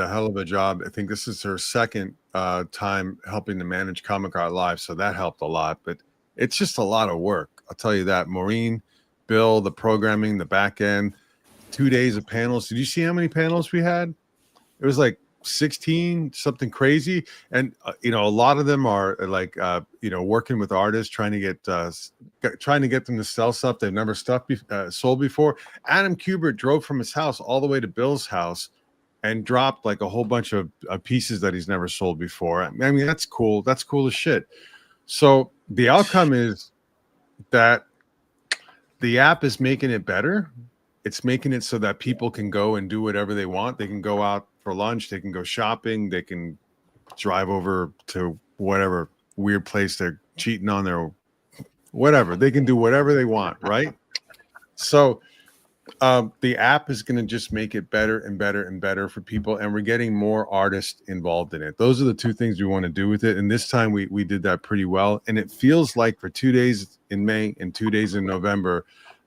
hell of a job. I think this is her second time helping to manage Comic Art Live, so that helped a lot. But it's just a lot of work, I'll tell you that. Maureen, Bill, the programming, the back end, 2 days of panels. Did you see how many panels we had? It was like 16, something crazy. And a lot of them are like working with artists, trying to get them to sell stuff they've never sold before. Adam Kubert drove from his house all the way to Bill's house and dropped like a whole bunch of pieces that he's never sold before. I mean, that's cool. That's cool as shit. So the outcome is that the app is making it better. It's making it so that people can go and do whatever they want. They can go out for lunch. They can go shopping. They can drive over to whatever weird place they're cheating on their whatever. They can do whatever they want, right? So the app is going to just make it better and better and better for people, and we're getting more artists involved in it. Those are the 2 things we want to do with it, and this time we did that pretty well. And it feels like for 2 days in May and 2 days in November,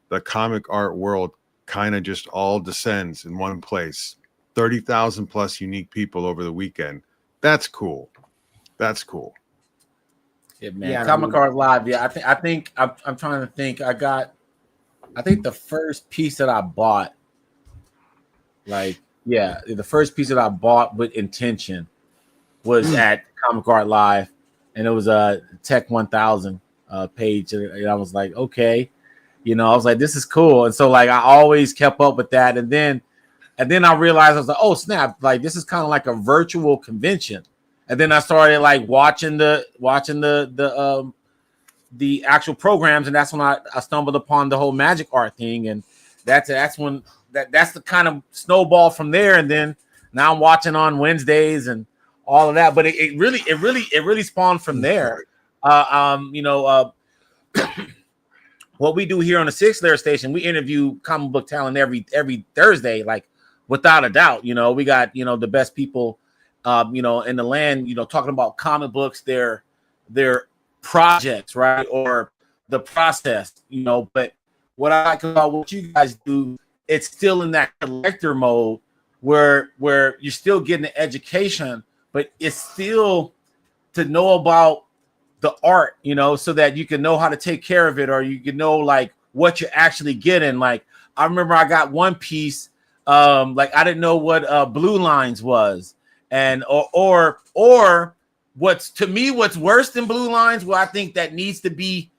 the comic art world kind of just all descends in one place. 30,000 plus unique people over the weekend. That's cool. That's cool. Yeah, man. Yeah, Comic Art Live. Yeah, I think I'm trying to think. I think the first piece that I bought, the first piece that I bought with intention was at Comic Art Live, and it was a Tech 1000 page, and I was like, okay, I was like, this is cool, and so like I always kept up with that, and then I realized I was like, oh snap, like this is kind of like a virtual convention, and then I started like watching the actual programs, and that's when I stumbled upon the whole magic art thing, and that's when that's the kind of snowball from there, and then now I'm watching on Wednesdays and all of that, but it really spawned from there. What we do here on the 6 Layer Station, we interview comic book talent every Thursday, like without a doubt. We got the best people in the land, talking about comic books, their projects, right, or the process, but what I like about what you guys do, it's still in that collector mode where you're still getting the education, but it's still to know about the art, you know, so that you can know how to take care of it, or you can know like what you're actually getting. Like I remember I got one piece, like I didn't know what blue lines was, and or what's to me what's worse than blue lines, what I think that needs to be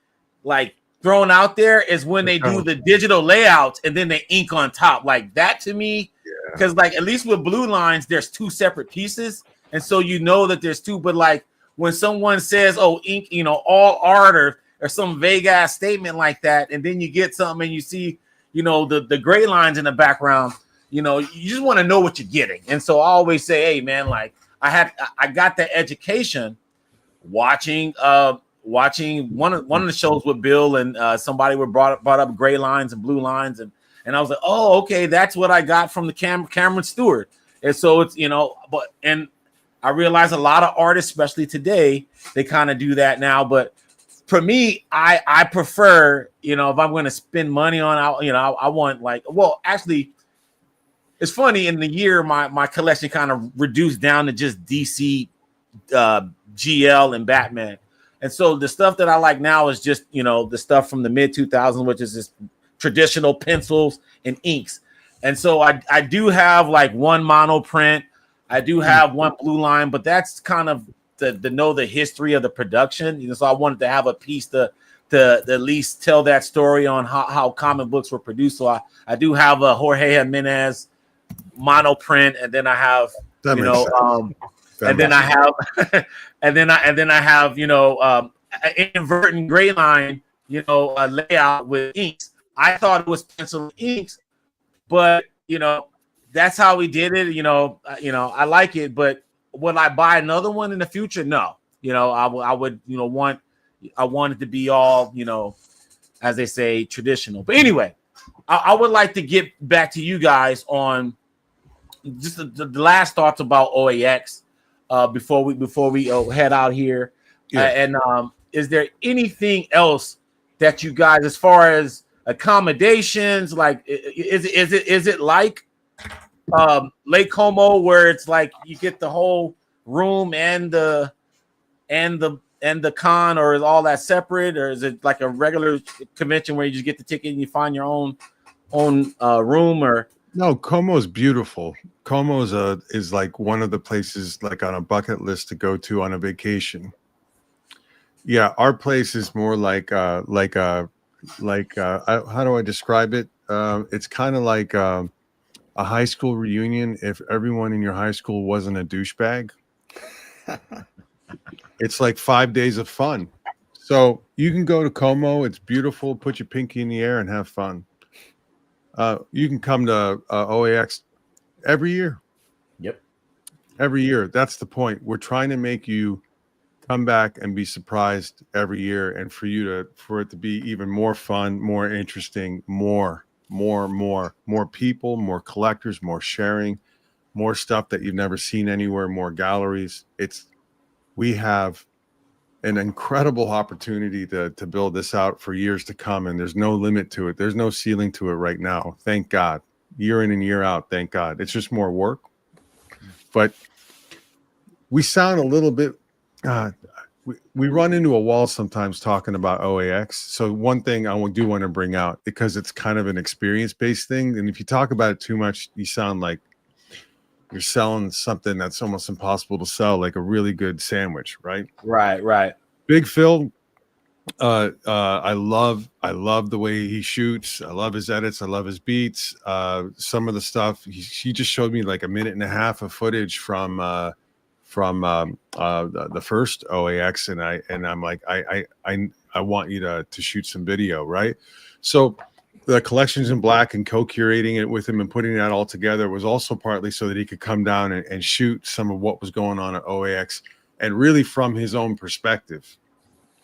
like thrown out there is when they do the digital layouts and then they ink on top. Like that to me, because like at least with blue lines, there's two separate pieces, and so you know that there's two. But like when someone says, "Oh, ink," you know, all art or some vague ass statement like that, and then you get something and you see, you know, the gray lines in the background, you know, you just want to know what you're getting. And so I always say, hey man, like I got that education watching one of the shows with Bill, and somebody were brought up gray lines and blue lines, and I was like, oh, okay, that's what I got from the Cameron Stewart. And so it's, you know, and I realize a lot of artists, especially today, they kind of do that now. But for me, I prefer, you know, if I'm going to spend money on, you know, I want like, well, actually, it's funny, in the year my collection kind of reduced down to just DC, GL, and Batman. And so the stuff that I like now is just, you know, the stuff from the mid 2000s, which is just traditional pencils and inks. And so I do have like one mono print. I do have one blue line, but that's kind of to know the history of the production. You know, so I wanted to have a piece to at least tell that story on how comic books were produced. So I do have a Jorge Jimenez mono print, and then I have, you know, and then I have and then I have, you know, inverting gray line, you know, a layout with inks. I thought it was pencil inks, but you know, that's how we did it. You know, I like it, but would I buy another one in the future? No. You know, I would, you know, I want it to be all, you know, as they say, traditional. But anyway, I would like to get back to you guys on just the last thoughts about OAX before we head out here. And is there anything else that you guys, as far as accommodations, like is it like Lake Como, where it's like you get the whole room and the con, or is all that separate, or is it like a regular convention where you just get the ticket and you find your own room? Or no, Como is beautiful. Como is like one of the places like on a bucket list to go to on a vacation. Yeah, our place is more like how do I describe it? It's kind of like a high school reunion if everyone in your high school wasn't a douchebag. It's like 5 days of fun. So you can go to Como. It's beautiful. Put your pinky in the air and have fun. You can come to OAX every year. Yep. Every year. That's the point. We're trying to make you come back and be surprised every year, and for it to be even more fun, more interesting, more people, more collectors, more sharing, more stuff that you've never seen anywhere, more galleries. We have an incredible opportunity to build this out for years to come, and there's no limit to it. There's no ceiling to it right now. Thank God. Year in and year out, thank God. It's just more work. But we sound a little bit we run into a wall sometimes talking about OAX. So one thing I do want to bring out, because it's kind of an experience-based thing, and if you talk about it too much, you sound like you're selling something that's almost impossible to sell, like a really good sandwich, right? Right. Big Phil, I love the way he shoots. I love his edits. I love his beats. Some of the stuff he just showed me like a minute and a half of footage from the first OAX, and I'm like, I want you to shoot some video, right? So the collections in black and co-curating it with him and putting that all together was also partly so that he could come down and shoot some of what was going on at OAX, and really from his own perspective,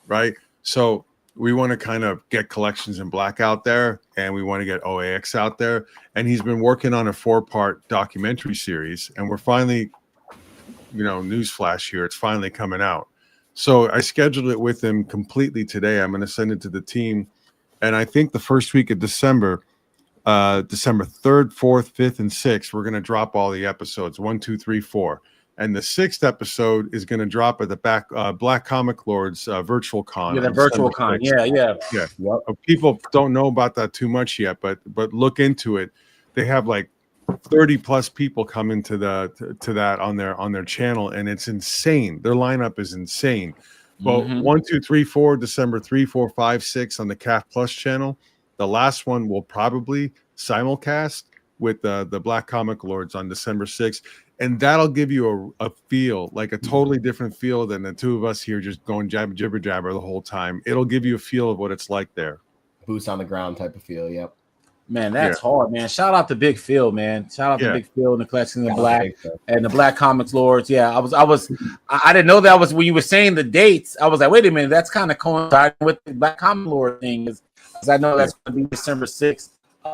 right? So we want to kind of get collections in black out there, and we want to get OAX out there. And he's been working on a 4-part documentary series, and we're finally, you know, newsflash here, it's finally coming out. So I scheduled it with him completely today. I'm going to send it to the team. And I think the first week of December, December 3rd, 4th, 5th, and 6th, we're going to drop all the episodes, 1, 2, 3, 4. And the 6th episode is going to drop at the Black Comic Lords virtual con. Yeah, the on virtual December con. 6th. Yeah. Yeah. People don't know about that too much yet, but look into it. They have like 30 plus people coming to that on their channel, and it's insane. Their lineup is insane. Well, 1, 2, 3, 4, December 3, 4, 5, 6 on the CAF Plus channel. The last one will probably simulcast with the Black Comic Lords on December 6th. And that'll give you a feel, like a totally different feel than the two of us here just going jibber jabber the whole time. It'll give you a feel of what it's like there. Boots on the ground type of feel. Yep. Man, that's hard, man. Shout out to Big Phil, man. Shout out to Big Phil and the Collection of Black and the Black Comics Lords. Yeah, I didn't know that was when you were saying the dates. I was like, wait a minute, that's kind of coinciding with the Black Comic Lord thing, because I know that's going to be December 6th.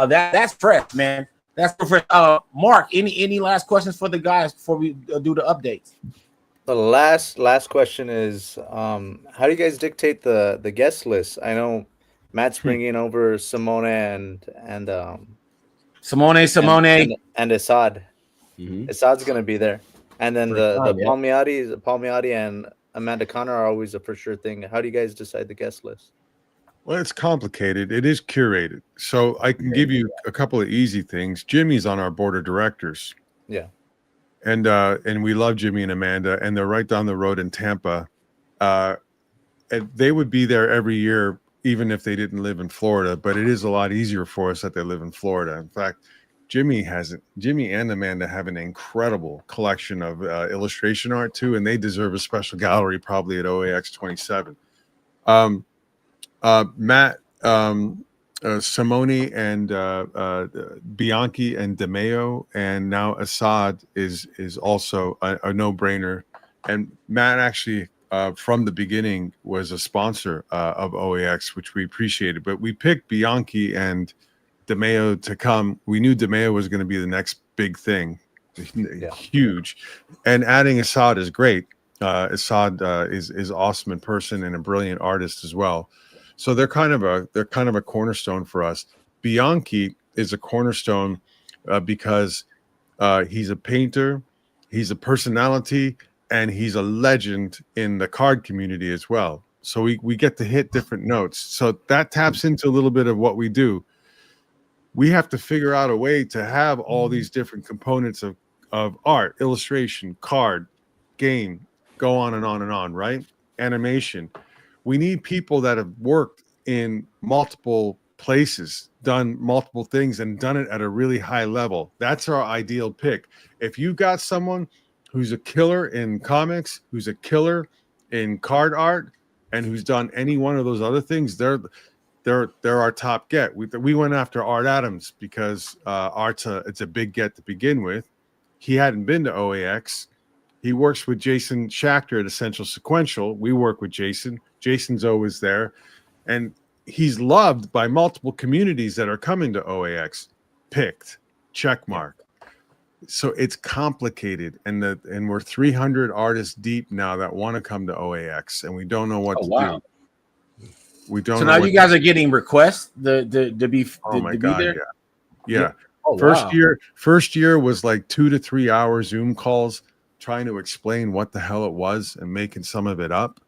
That's fresh, man. That's fresh. Mark, any last questions for the guys before we do the updates? The last question is, how do you guys dictate the guest list? I know Matt's bringing over Simone and Simone and Assad. Mm-hmm. Assad's gonna be there, and then the Palmiotti and Amanda Connor are always a for sure thing. How do you guys decide the guest list? Well, it's complicated. It is curated. So I can give you a couple of easy things. Jimmy's on our board of directors. Yeah. And we love Jimmy and Amanda, and they're right down the road in Tampa. And they would be there every year, even if they didn't live in Florida, but it is a lot easier for us that they live in Florida. In fact, Jimmy and Amanda have an incredible collection of illustration art too, and they deserve a special gallery probably at OAX 27. Matt, Simone and Bianchi and DeMeo, and now Assad is also a no-brainer. And Matt actually from the beginning was a sponsor of OAX, which we appreciated. But we picked Bianchi and DeMeo to come. We knew DeMeo was going to be the next big thing, huge. And adding Assad is great. Assad is awesome in person and a brilliant artist as well. So they're kind of a cornerstone for us. Bianchi is a cornerstone because he's a painter, he's a personality, and he's a legend in the card community as well. So we get to hit different notes. So that taps into a little bit of what we do. We have to figure out a way to have all these different components of art, illustration, card, game, go on and on and on, right? Animation. We need people that have worked in multiple places, done multiple things, and done it at a really high level. That's our ideal pick. If you've got someone who's a killer in comics, who's a killer in card art, and who's done any one of those other things, they're our top get. We went after Art Adams because it's a big get to begin with. He hadn't been to OAX. He works with Jason Schachter at Essential Sequential. We work with Jason. Jason's always there. And he's loved by multiple communities that are coming to OAX. Picked, check mark. So it's complicated. And we're 300 artists deep now that want to come to OAX, and we don't know what to do. We don't. So now you guys are getting requests to be there? Yeah. Oh, First year was like 2 to 3 hour Zoom calls trying to explain what the hell it was and making some of it up.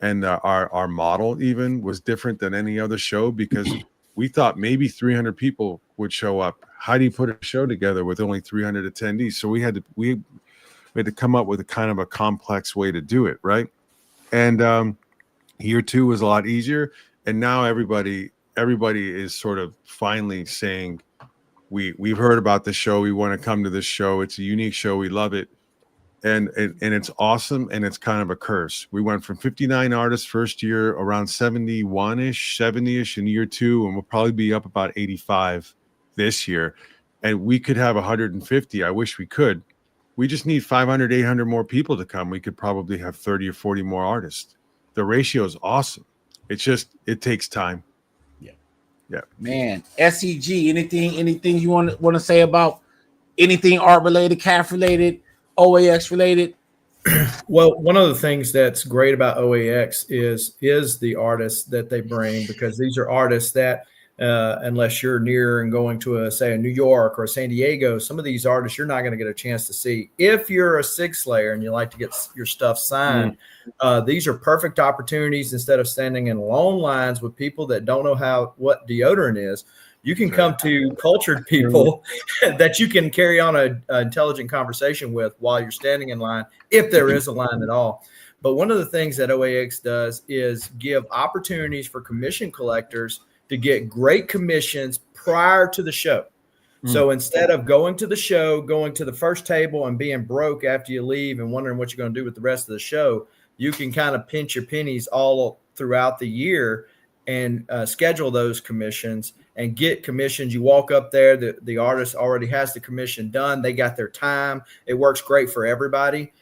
And our model even was different than any other show because we thought maybe 300 people would show up. How do you put a show together with only 300 attendees? So we had to come up with a kind of a complex way to do it, right? And year 2 was a lot easier. And now everybody is sort of finally saying, we've heard about this show. We want to come to this show. It's a unique show. We love it. And it's awesome, and it's kind of a curse. We went from 59 artists first year, around 71-ish, 70-ish in year 2, and we'll probably be up about 85 this year. And we could have 150. I wish we could. We just need 500, 800 more people to come. We could probably have 30 or 40 more artists. The ratio is awesome. It's just, it takes time. Yeah. Man, SEG, anything you want to say about anything art related, CAF related, OAX related? Well, one of the things that's great about OAX is the artists that they bring, because these are artists that unless you're near and going to say a New York or a San Diego. Some of these artists you're not going to get a chance to see. If you're a SIG Slayer and you like to get your stuff signed, these are perfect opportunities. Instead of standing in long lines with people that don't know what deodorant is, you can come to cultured people that you can carry on an intelligent conversation with while you're standing in line, if there is a line at all. But one of the things that OAX does is give opportunities for commission collectors to get great commissions prior to the show. So instead of going to the show, going to the first table and being broke after you leave and wondering what you're going to do with the rest of the show, you can kind of pinch your pennies all throughout the year and schedule those commissions and get commissions. You walk up there, the artist already has the commission done. They got their time. It works great for everybody.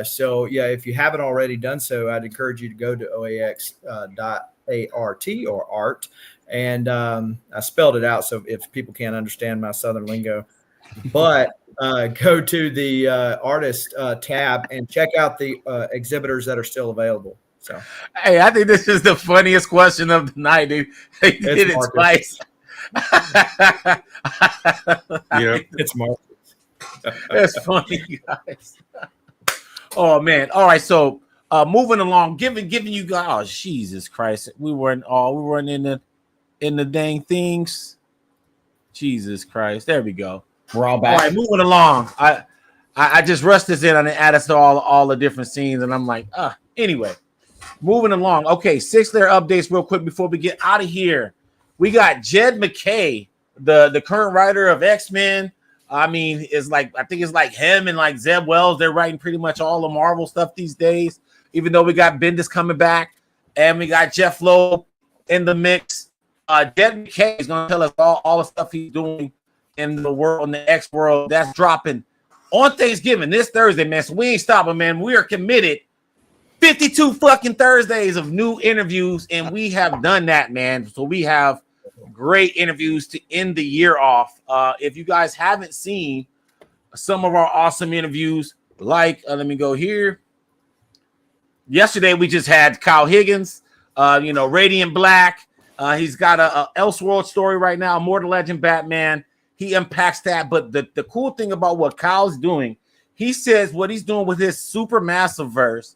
So yeah, if you haven't already done so, I'd encourage you to go to oax.art or art. And I spelled it out so if people can't understand my Southern lingo, but go to the artist tab and check out the exhibitors that are still available. So, hey, I think this is the funniest question of the night. They did it twice. It's Marcus. That's funny, guys. Oh man! All right, so moving along, giving you guys. Oh Jesus Christ! We weren't in the dang things. Jesus Christ! There we go. We're all back. All right, moving along. I just rushed this in and added to all the different scenes, and I'm like, anyway. Moving along. Okay, 6 layer updates real quick before we get out of here. We got Jed McKay, the current writer of X-Men. I mean, I think it's like him and like Zeb Wells. They're writing pretty much all the Marvel stuff these days, even though we got Bendis coming back and we got Jeff Loeb in the mix. Jed McKay is going to tell us all the stuff he's doing in the world, in the X world. That's dropping on Thanksgiving this Thursday, man. So we ain't stopping, man. We are committed. 52 fucking Thursdays of new interviews, and we have done that, man. So we have great interviews to end the year off. If you guys haven't seen some of our awesome interviews, like let me go here. Yesterday we just had Kyle Higgins, Radiant Black. He's got a Elseworld story right now, Immortal Legend Batman. He unpacks that, but the cool thing about what Kyle's doing, he says what he's doing with his Supermassive verse,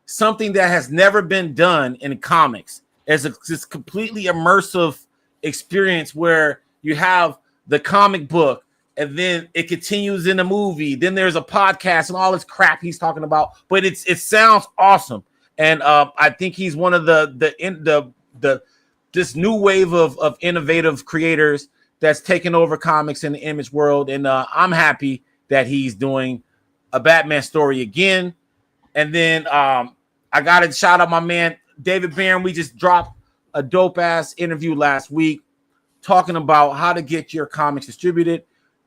something that has never been done in comics. It's this completely immersive experience where you have the comic book and then it continues in a movie. Then there's a podcast and all this crap he's talking about, but it sounds awesome. And I think he's one of this new wave of innovative creators that's taken over comics in the image world. And I'm happy that he's doing a Batman story again. And then I got to shout out my man, David Barron. We just dropped a dope-ass interview last week talking about how to get your comics distributed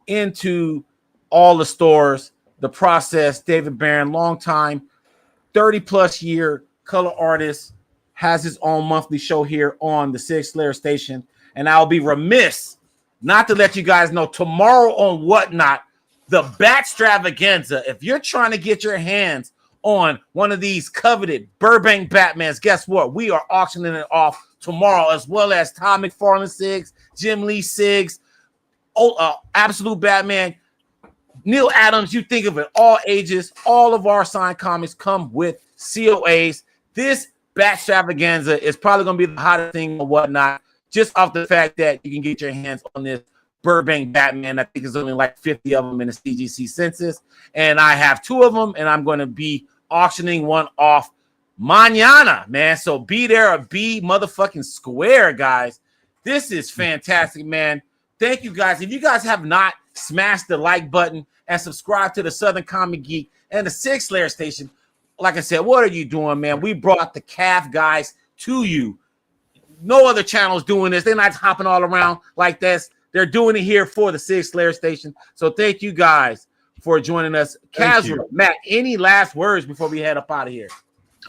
into all the stores, the process. David Barron, long time, 30-plus year color artist, has his own monthly show here on the 6 Layer Station. And I'll be remiss not to let you guys know tomorrow on Whatnot, the Batstravaganza. If you're trying to get your hands on one of these coveted Burbank Batmans, guess what? We are auctioning it off tomorrow, as well as Todd McFarlane Sigs, Jim Lee Sigs, Absolute Batman, Neil Adams. You think of it, all ages, all of our signed comics come with COAs. This Batstravaganza is probably going to be the hottest thing or Whatnot, just off the fact that you can get your hands on this Burbank Batman. I think there's only like 50 of them in the CGC census, and I have 2 of them, and I'm going to be auctioning one off mañana, man. So be there or be motherfucking square, guys. This is fantastic, man. Thank you, guys. If you guys have not smashed the like button and subscribe to the Southern Comic Geek and the 6 Layer Station, like I said, what are you doing, man? We brought the calf guys to you. No other channel is doing this. They're not hopping all around like this. They're doing it here for the 6 Layer Station. So thank you guys for joining us. Casual, Matt, any last words before we head up out of here?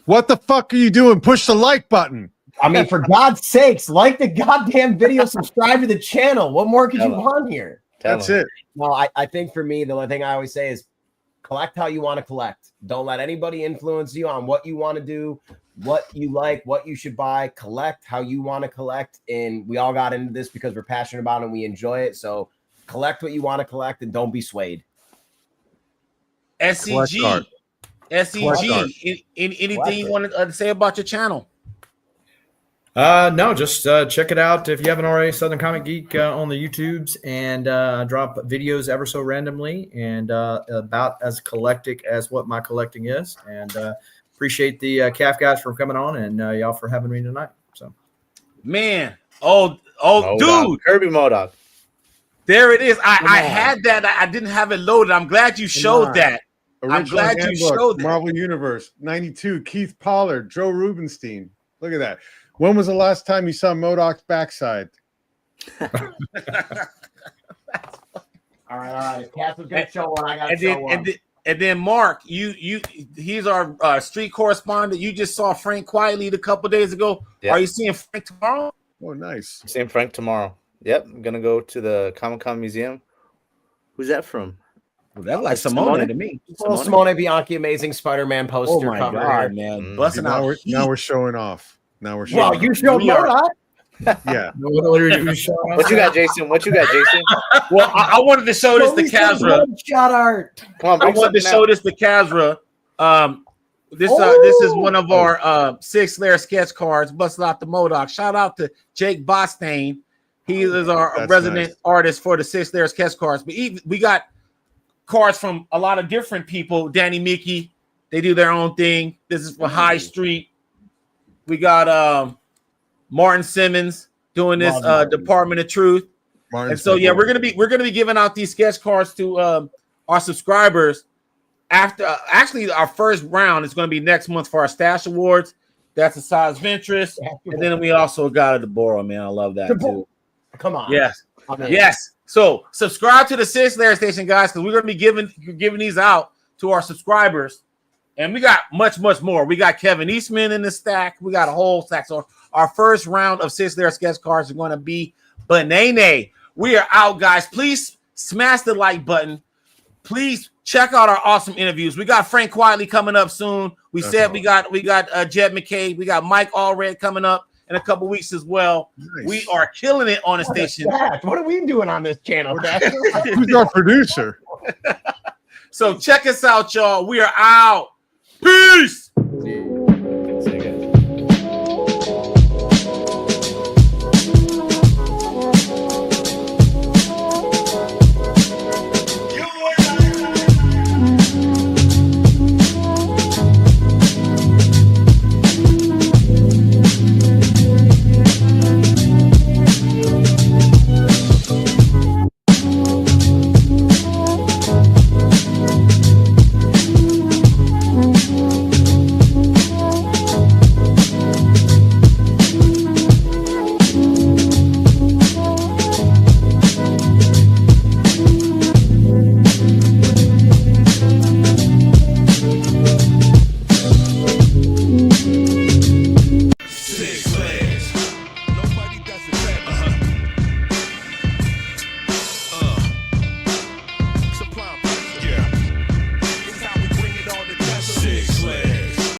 What the fuck are you doing? Push the like button. I mean, for God's sakes, like the goddamn video, subscribe to the channel. What more could you want here? That's it. No, I think for me, the only thing I always say is collect how you want to collect. Don't let anybody influence you on what you want to do. what you like, what you should buy, collect how you want to collect. And we all got into this because we're passionate about it and we enjoy it. So collect what you want to collect and don't be swayed. SCG. SCG. Anything you want to say about your channel? No, just check it out if you haven't already. Southern Comic Geek on the YouTubes, and drop videos ever so randomly and about as eclectic as what my collecting is. And appreciate the CAF guys for coming on, and y'all for having me tonight. So, man, dude, Kirby Modok. There it is. I had that. I didn't have it loaded. I'm glad you showed that. I'm glad you showed that. Marvel Universe 92. Keith Pollard, Joe Rubenstein. Look at that. When was the last time you saw MODOK's backside? All right. Cass was gonna show one. I gotta show one. And then Mark, he's our street correspondent. You just saw Frank quietly a couple days ago. Yep. Are you seeing Frank tomorrow? Oh, nice. Seeing Frank tomorrow. Yep, I'm gonna go to the Comic-Con Museum. Who's that from? Well, that's like Simone to me. Simone Bianchi, amazing Spider-Man poster. Oh my god, man! Busting out. Now we're showing off. Now we're showing. Well, you showed MODOK. Yeah. What you got, Jason? What you got, Jason? Well, I wanted to show this to Kazra. Shot art. Come on, I wanted to show this to Kazra. This is one of our 6-layer sketch cards. Busted out the MODOK. Shout out to Jake Bostain. He is our resident artist for the 6-layer sketch cards. But we got cards from a lot of different people. Danny Mickey, they do their own thing. This is for High Street. We got Martin Simmons doing this Department of Truth. And so we're gonna be giving out these sketch cards to our subscribers after actually our first round is going to be next month for our Stash Awards. That's a size of interest. And then we also got a Deborah, man. I love that too. Come on. Yes. Yes. So subscribe to the 6-layer station, guys, because we're going to be giving these out to our subscribers. And we got much more. We got Kevin Eastman in the stack. We got a whole stack. So our first round of 6-layer sketch cards are going to be banana. We are out, guys. Please smash the like button. Please check out our awesome interviews. We got Frank Quietly coming up soon. We said we got Jed McKay. We got Mike Allred coming up in a couple weeks as well. Nice. We are killing it on the station. What are we doing on this channel? Who's our producer? So check us out, y'all. We are out. Peace.